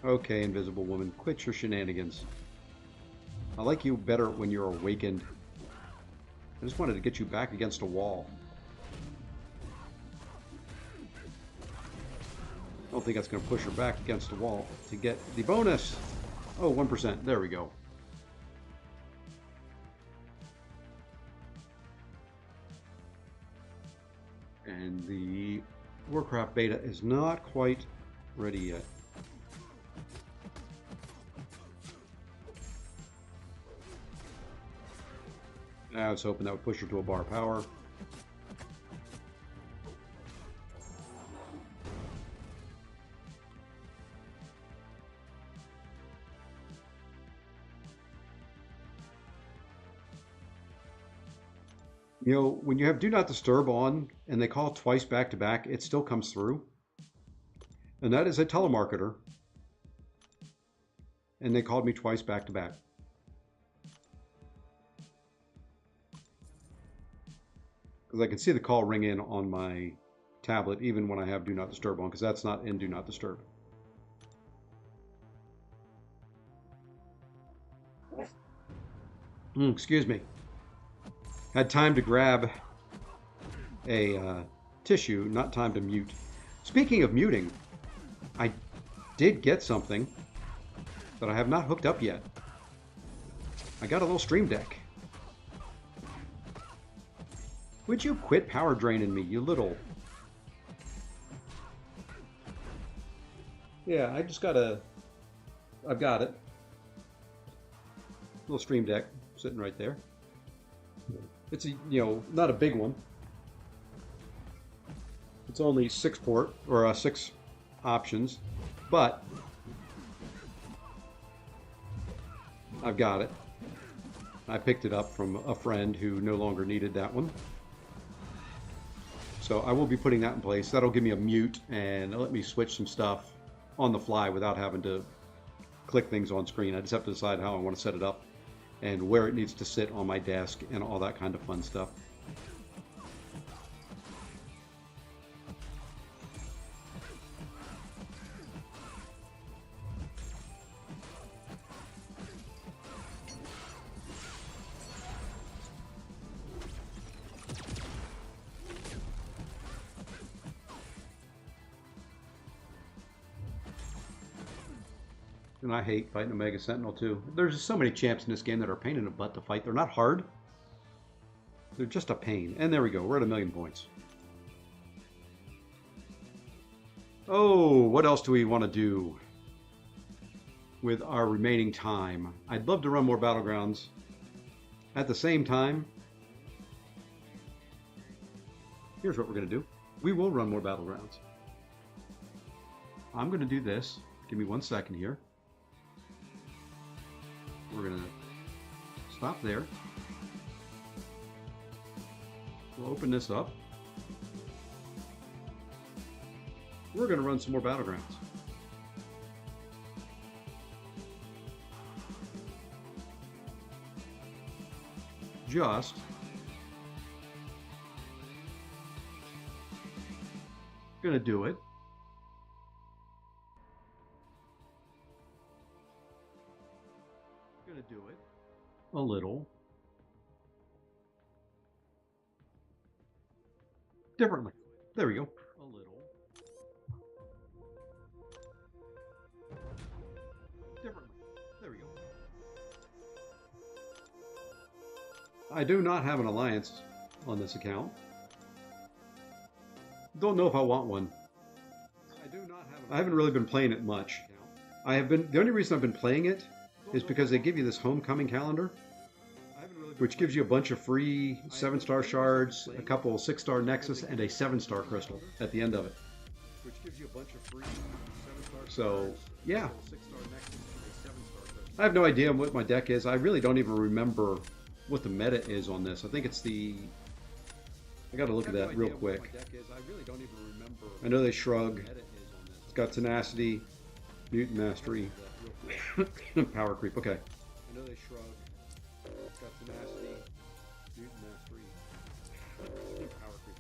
Okay, Invisible Woman, quit your shenanigans. I like you better when you're awakened. I just wanted to get you back against a wall. I don't think that's going to push her back against the wall to get the bonus. Oh, 1%. There we go. And the Warcraft beta is not quite ready yet. I was hoping that would push her to a bar of power. You know, when you have Do Not Disturb on and they call twice back to back, it still comes through. And that is a telemarketer. And they called me twice back to back. Because I can see the call ring in on my tablet even when I have Do Not Disturb on, because that's not in Do Not Disturb. Excuse me. Had time to grab a tissue, not time to mute. Speaking of muting, I did get something that I have not hooked up yet. I got a little Stream Deck. Would you quit power draining me, you little... Yeah, I just gotta... I've got it. Little Stream Deck sitting right there. It's a, you know, not a big one. It's only 6 port, or 6 options, but I've got it. I picked it up from a friend who no longer needed that one. So I will be putting that in place. That'll give me a mute and let me switch some stuff on the fly without having to click things on screen. I just have to decide how I want to set it up and where it needs to sit on my desk and all that kind of fun stuff. And I hate fighting Omega Sentinel too. There's just so many champs in this game that are a pain in the butt to fight. They're not hard. They're just a pain. And there we go. We're at 1,000,000 points. Oh, what else do we want to do with our remaining time? I'd love to run more Battlegrounds. At the same time, here's what we're going to do. We will run more Battlegrounds. I'm going to do this. Give me 1 second here. We're going to stop there. We'll open this up. We're going to run some more Battlegrounds. Just going to do it. Going to do it a little differently. There we go. A little differently. There we go. I do not have an alliance on this account. Don't know if I want one. I haven't really been playing it much. The only reason I've been playing it is because they give you this homecoming calendar, which gives you a bunch of free 7-star shards, a couple 6-star nexus, and a 7-star crystal at the end of it. So, yeah. I have no idea what my deck is. I really don't even remember what the meta is on this. I think it's the... I gotta look at that real quick. I know they shrug. It's got tenacity, mutant mastery, power creep. Okay. I know they shrug. It's got tenacity, mutant mastery, power creep.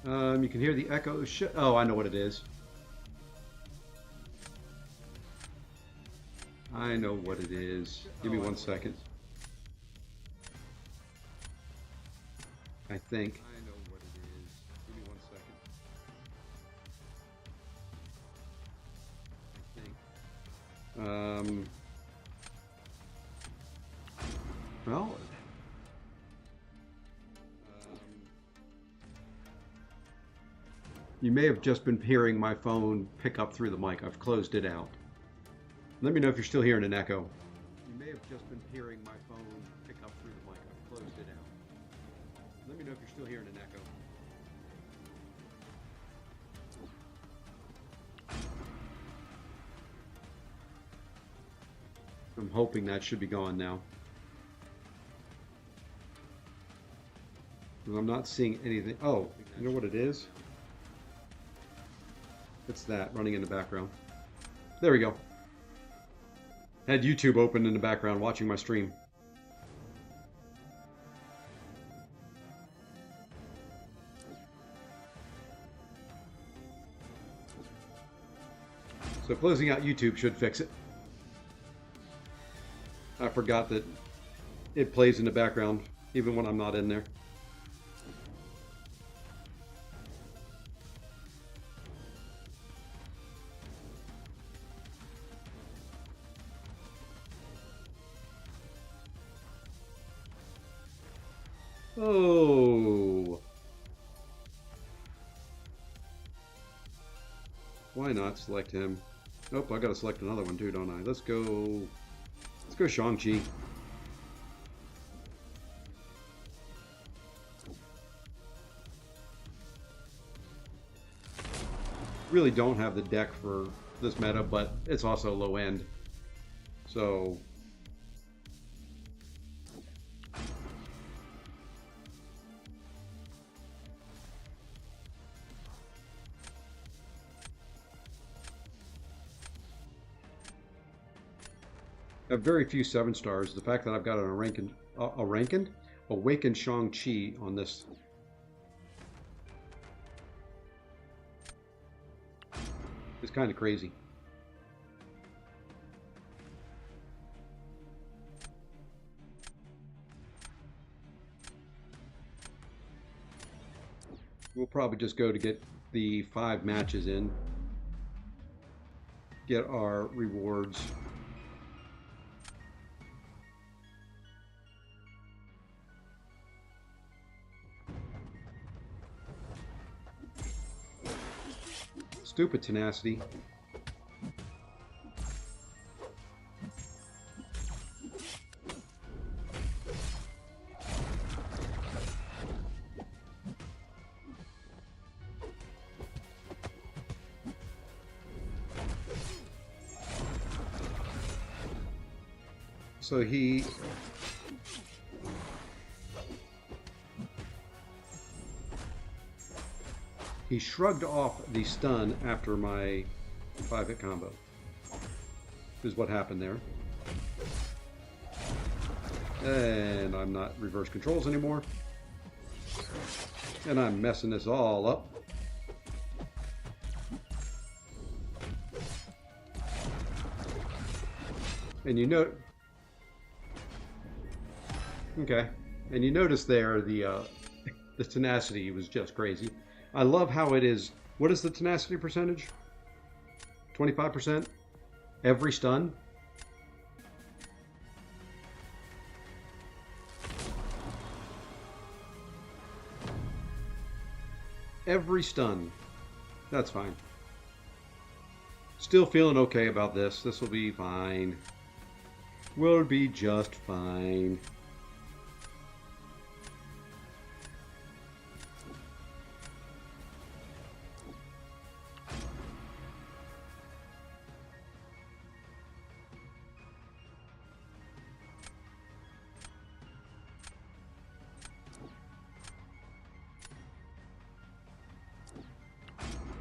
Okay. You can hear the echo. Oh, I know what it is. I know what it is. Give me 1 second. I think. I know what it is. Give me 1 second. I think. Well. You may have just been hearing my phone pick up through the mic. I've closed it out. Let me know if you're still hearing an echo. You may have just been hearing my phone pick up through the mic. I've closed it out. Let me know if you're still hearing an echo. I'm hoping that should be gone now. I'm not seeing anything. Oh, you know what it is? It's that running in the background. There we go. Had YouTube open in the background watching my stream. So closing out YouTube should fix it. I forgot that it plays in the background even when I'm not in there. Oh. Why not select him? Nope, I gotta select another one too, don't I? Let's go Shang-Chi. Really don't have the deck for this meta, but it's also low end. So I have very few 7 stars. The fact that I've got an awakened Shang-Chi on this is kind of crazy. We'll probably just go to get the 5 matches in, get our rewards. Stupid tenacity. So he shrugged off the stun after my 5-hit combo. Is what happened there. And I'm not reverse controls anymore. And I'm messing this all up. And you know, okay, and you notice there the tenacity was just crazy. I love how it is. What is the tenacity percentage? 25%? Every stun? Every stun. That's fine. Still feeling okay about this. This will be fine. We'll be just fine.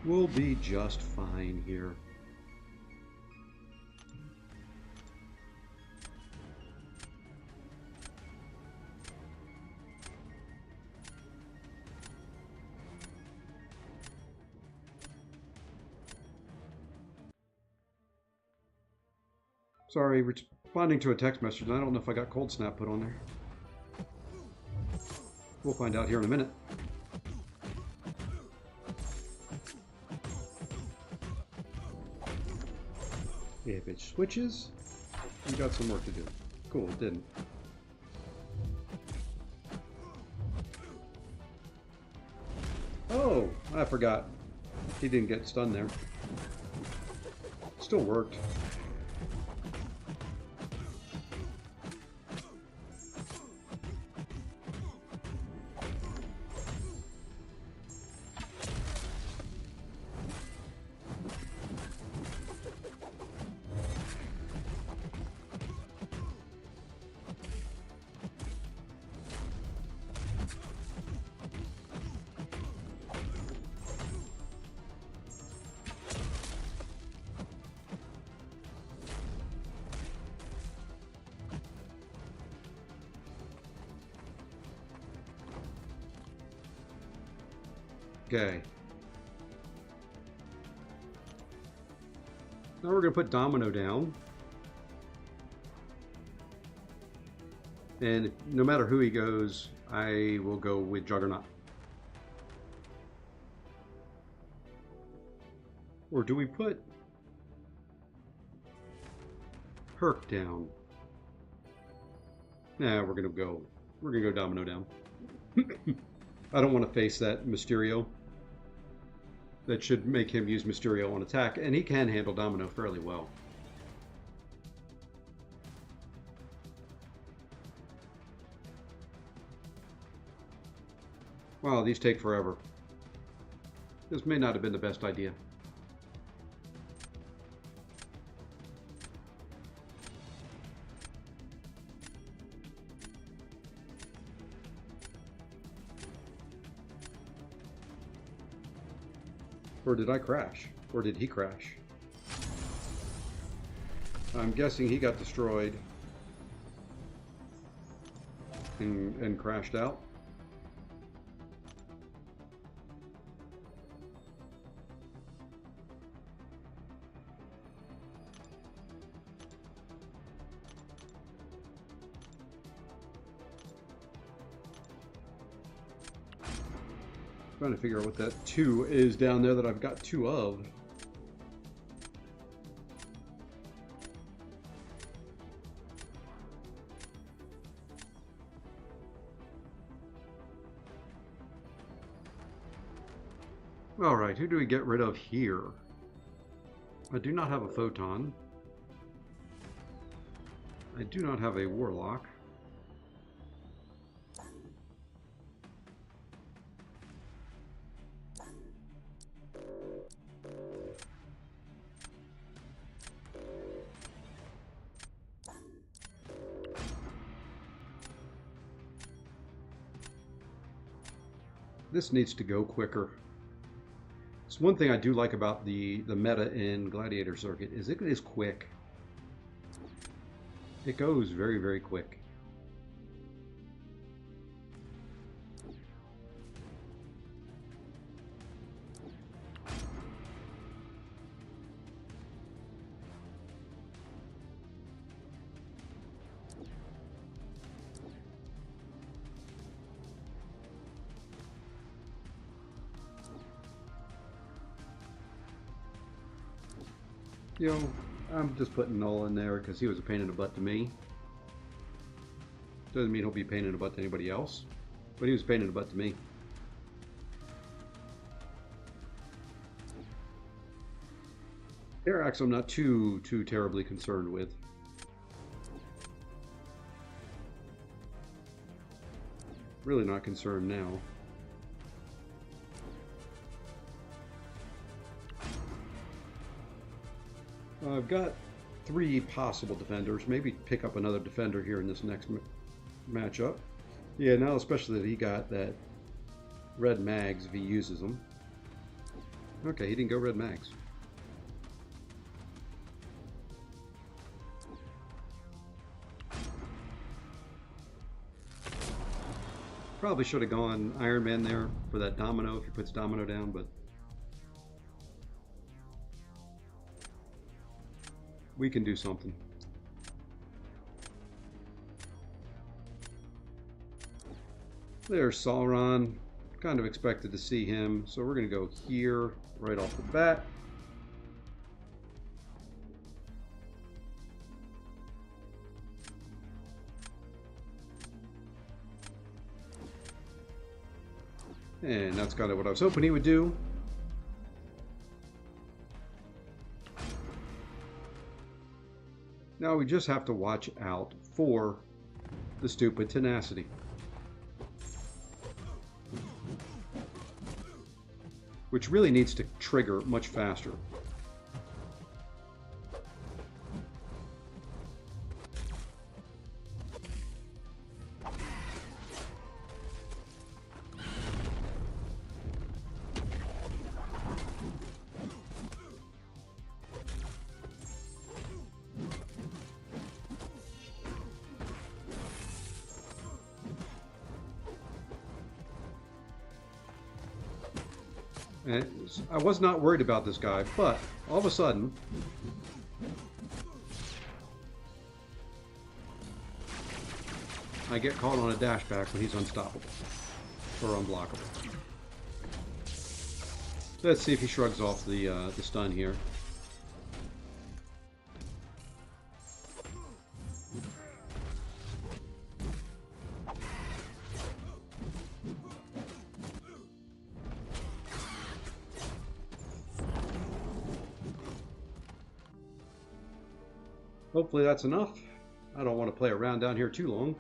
We'll be just fine here. Sorry, responding to a text message, and I don't know if I got Cold Snap put on there. We'll find out here in a minute. If it switches, we got some work to do. Cool, it didn't. Oh, I forgot. He didn't get stunned there. Still worked. Okay. Now we're going to put Domino down. And no matter who he goes, I will go with Juggernaut. Or do we put Herc down? Nah, we're gonna go Domino down. I don't want to face that Mysterio. That should make him use Mysterio on attack, and he can handle Domino fairly well. Wow, these take forever. This may not have been the best idea. Or did I crash? Or did he crash? I'm guessing he got destroyed and crashed out. Trying to figure out what that 2 is down there that I've got 2 of. Alright, who do we get rid of here? I do not have a photon. I do not have a warlock. This needs to go quicker. It's one thing I do like about the meta in Gladiator Circuit is it is quick. It goes very, very quick. You know, I'm just putting Null in there because he was a pain in the butt to me. Doesn't mean he'll be a pain in the butt to anybody else, but he was a pain in the butt to me. Arax I'm not too terribly concerned with. Really not concerned now. I've got 3 possible defenders. Maybe pick up another defender here in this next matchup. Yeah, now especially that he got that red mags if he uses them. Okay, he didn't go red mags. Probably should have gone Iron Man there for that domino if he puts domino down, but we can do something. There's Sauron. Kind of expected to see him, so we're going to go here right off the bat. And that's kind of what I was hoping he would do. Now we just have to watch out for the stupid tenacity. Which really needs to trigger much faster. And I was not worried about this guy, but all of a sudden, I get caught on a dashback when he's unstoppable or unblockable. Let's see if he shrugs off the stun here. Hopefully that's enough. I don't want to play around down here too long.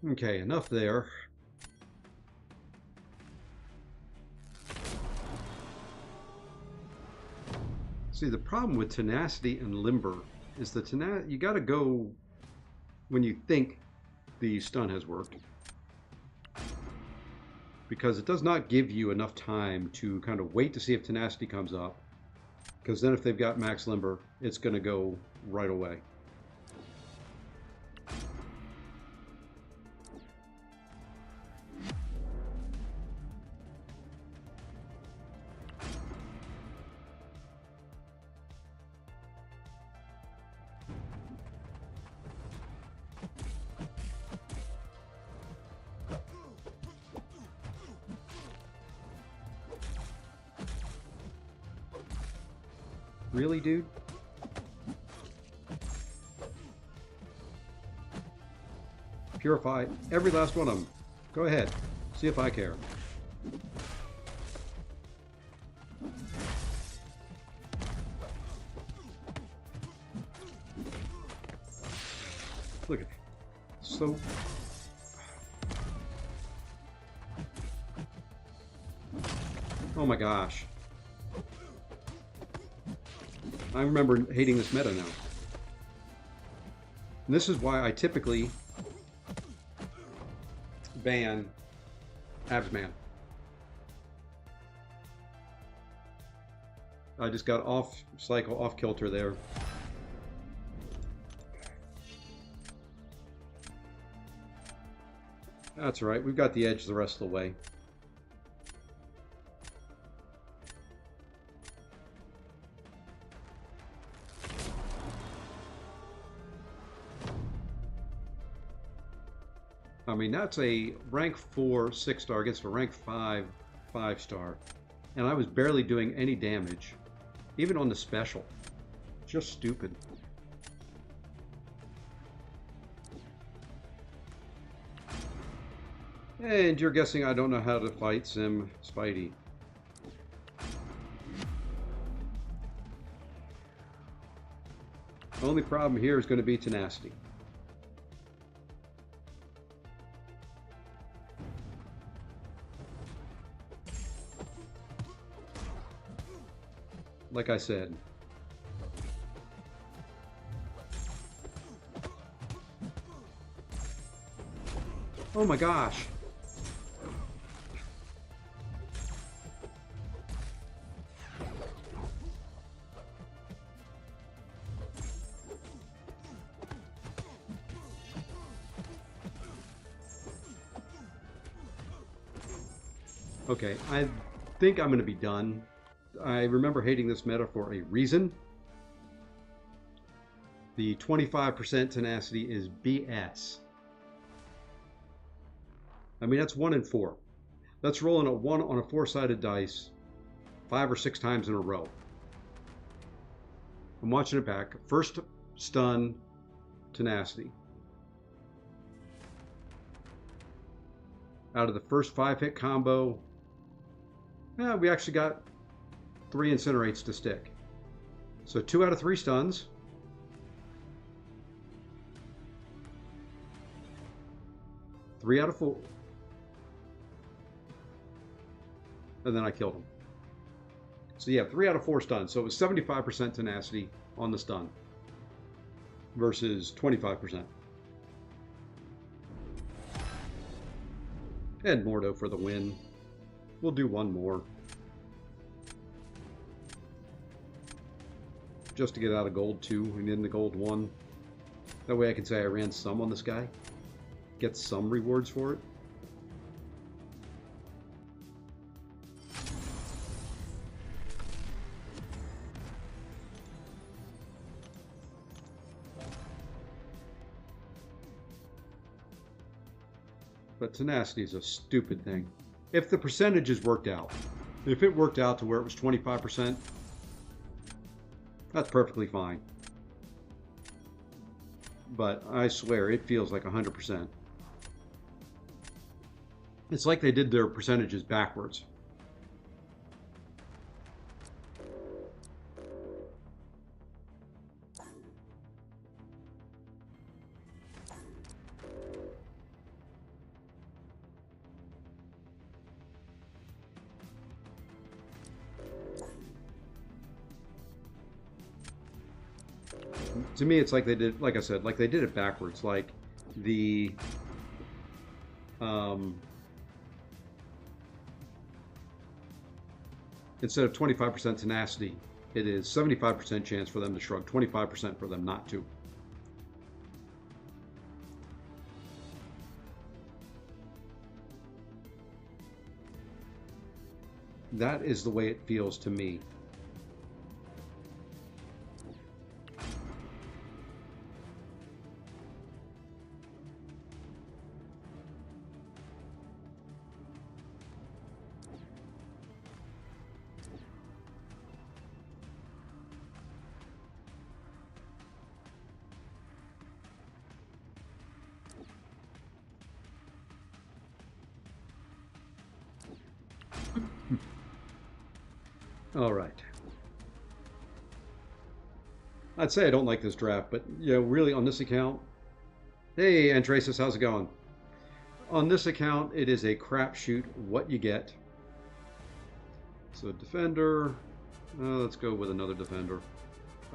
Okay, enough there. See, the problem with tenacity and limber is the you got to go when you think the stun has worked, because it does not give you enough time to kind of wait to see if tenacity comes up, because then if they've got max limber, it's going to go right away. Really, dude? Purify every last one of them. Go ahead. See if I care. Look at it. So... Oh my gosh. I remember hating this meta now. And this is why I typically ban Absman. I just got off cycle, off kilter there. That's all right. We've got the edge the rest of the way. I mean, that's a rank 4 6-star against a rank 5 5-star. And I was barely doing any damage, even on the special. Just stupid. And you're guessing I don't know how to fight Sim Spidey. Only problem here is going to be tenacity. Like I said. Oh my gosh. Okay, I think I'm going to be done. I remember hating this meta for a reason. The 25% tenacity is BS. I mean, that's 1 in 4. That's rolling a 1 on a 4-sided dice 5 or 6 times in a row. I'm watching it back. First stun, tenacity. Out of the first 5-hit combo, we actually got 3 incinerates to stick. So 2 out of 3 stuns. Three out of 4. And then I killed him. So yeah, 3 out of 4 stuns. So it was 75% tenacity on the stun versus 25%. And Mordo for the win. We'll do one more. Just to get out of gold 2 and in the gold 1. That way I can say I ran some on this guy. Get some rewards for it. But tenacity is a stupid thing. If the percentages worked out, if it worked out to where it was 25%, that's perfectly fine. But I swear, it feels like 100%. It's like they did their percentages backwards. To me, it's like they did, like I said, like they did it backwards. Like the um, instead of 25% tenacity, it is 75% chance for them to shrug, 25% for them not to. That is the way it feels to me. All right. I'd say I don't like this draft, but you know, really on this account, hey, Antrasis, how's it going? On this account, it is a crapshoot what you get. So defender, let's go with another defender.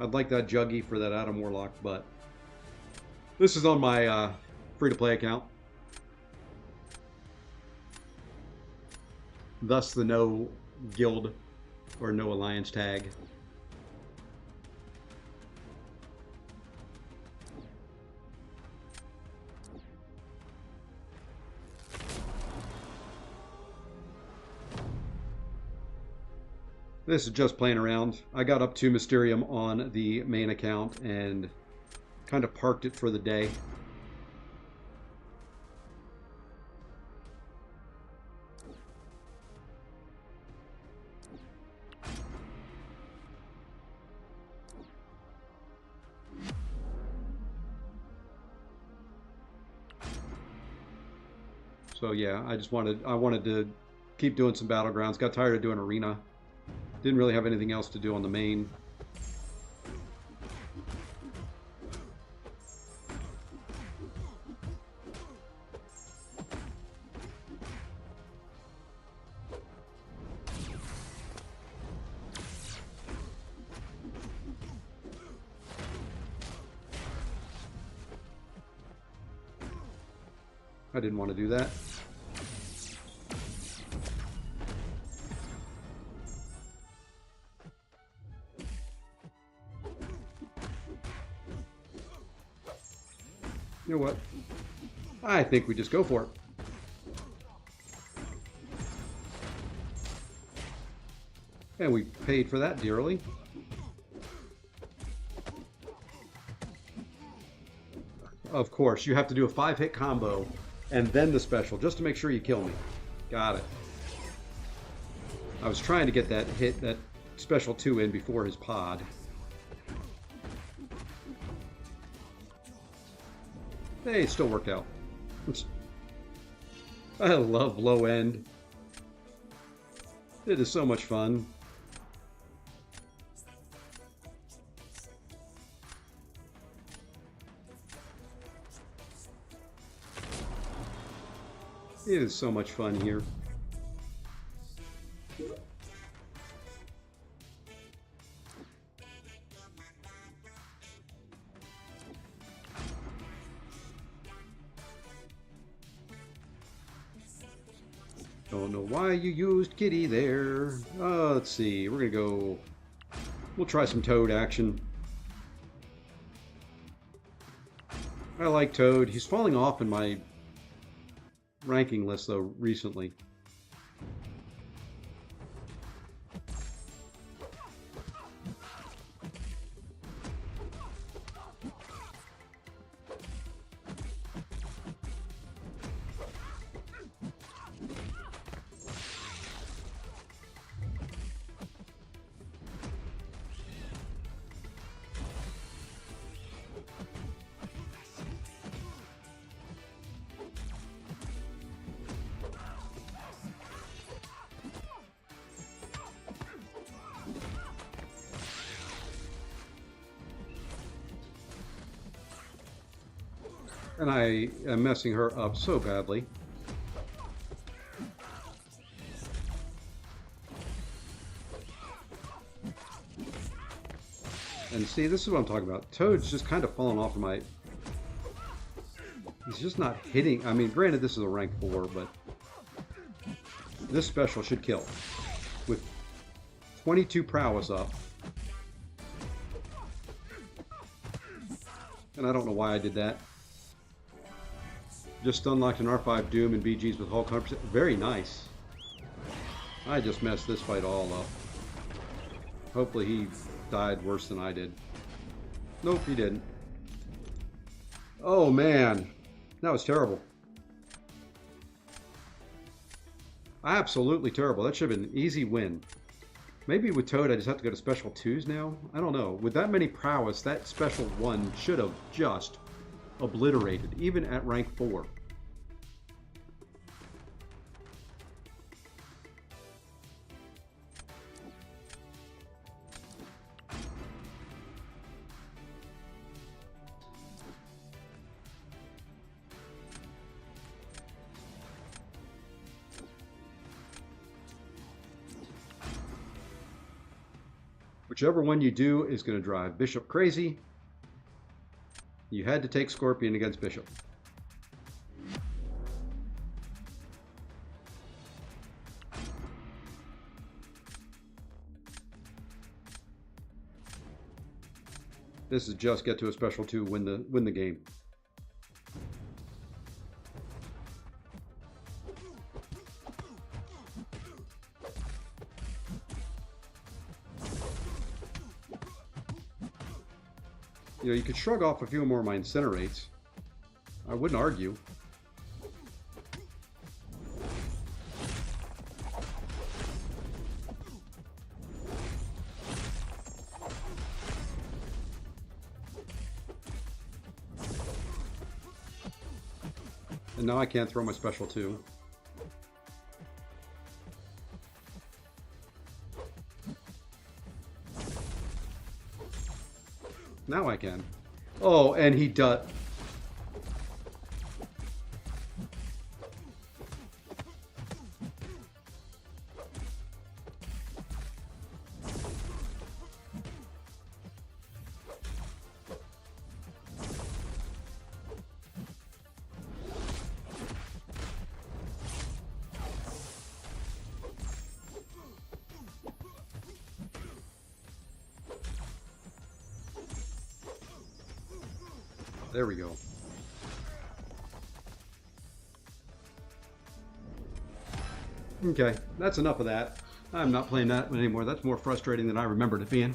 I'd like that Juggy for that Adam Warlock, but this is on my free-to-play account. Thus the no guild or no alliance tag. This is just playing around. I got up to Mysterium on the main account and kind of parked it for the day. So yeah, I wanted to keep doing some Battlegrounds. Got tired of doing Arena. Didn't really have anything else to do on the main. I didn't want to do that. You know what? I think we just go for it. And we paid for that dearly. Of course, you have to do a 5-hit combo and then the special just to make sure you kill me. Got it. I was trying to get that hit, that special 2 in before his pod. Hey, it still worked out. I love low end. It is so much fun. It is so much fun here. Don't know why you used Kitty there. Let's see. We're gonna go. We'll try some Toad action. I like Toad. He's falling off in my ranking list though recently. And I am messing her up so badly. And see, this is what I'm talking about. Toad's just kind of falling off of my... He's just not hitting. I mean, granted, this is a rank 4, but this special should kill. With 22 prowess up. And I don't know why I did that. Just unlocked an R5 Doom and BGs with Hulk 100%. Very nice. I just messed this fight all up. Hopefully he died worse than I did. Nope, he didn't. Oh man, that was terrible. Absolutely terrible. That should have been an easy win. Maybe with Toad I just have to go to special 2s now? I don't know. With that many prowess, that special 1 should have just obliterated, even at rank 4. Whichever one you do is going to drive Bishop crazy. You had to take Scorpion against Bishop. This is just get to a special 2, win the game. You know, you could shrug off a few more of my incinerates. I wouldn't argue. And now I can't throw my special 2. Now I can. Oh, and he does. There we go. Okay, that's enough of that. I'm not playing that anymore. That's more frustrating than I remembered it being.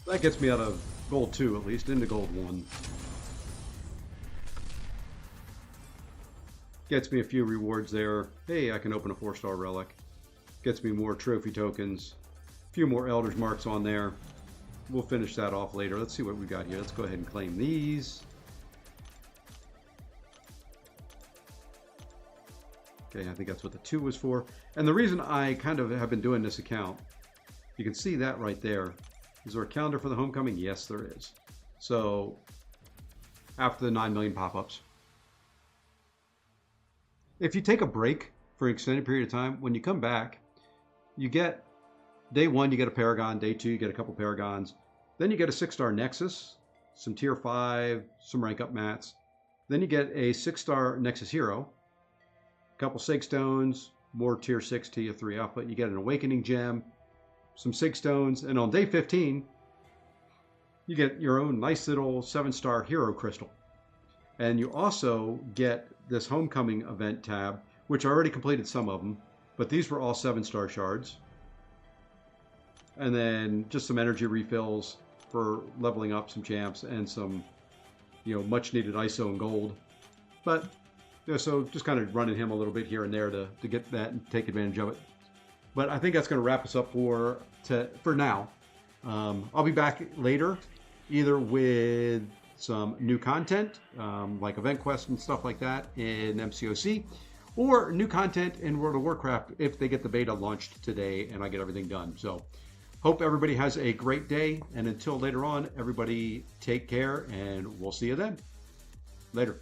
That gets me out of gold 2 at least, into gold 1. Gets me a few rewards there. Hey, I can open a 4-star relic. Gets me more trophy tokens. A few more Elder's Marks on there. We'll finish that off later. Let's see what we got here. Let's go ahead and claim these. Okay, I think that's what the 2 was for. And the reason I kind of have been doing this account, you can see that right there. Is there a calendar for the homecoming? Yes, there is. So, after the 9 million pop-ups. If you take a break for an extended period of time, when you come back, you get, day 1, you get a Paragon, day 2, you get a couple Paragons, then you get a 6-star Nexus, some tier 5, some rank up mats, then you get a 6-star Nexus Hero, a couple Sig Stones, more tier 6, tier 3 up, but you get an Awakening Gem, some Sig Stones, and on day 15, you get your own nice little 7-star Hero Crystal. And you also get this Homecoming event tab, which I already completed some of them, but these were all 7-star shards. And then just some energy refills for leveling up some champs and some, much needed ISO and gold. But, so just kind of running him a little bit here and there to get that and take advantage of it. But I think that's going to wrap us up for now. I'll be back later, either with some new content, like event quests and stuff like that in MCOC, or new content in World of Warcraft if they get the beta launched today and I get everything done. So hope everybody has a great day, and until later on, everybody take care, and we'll see you then. Later.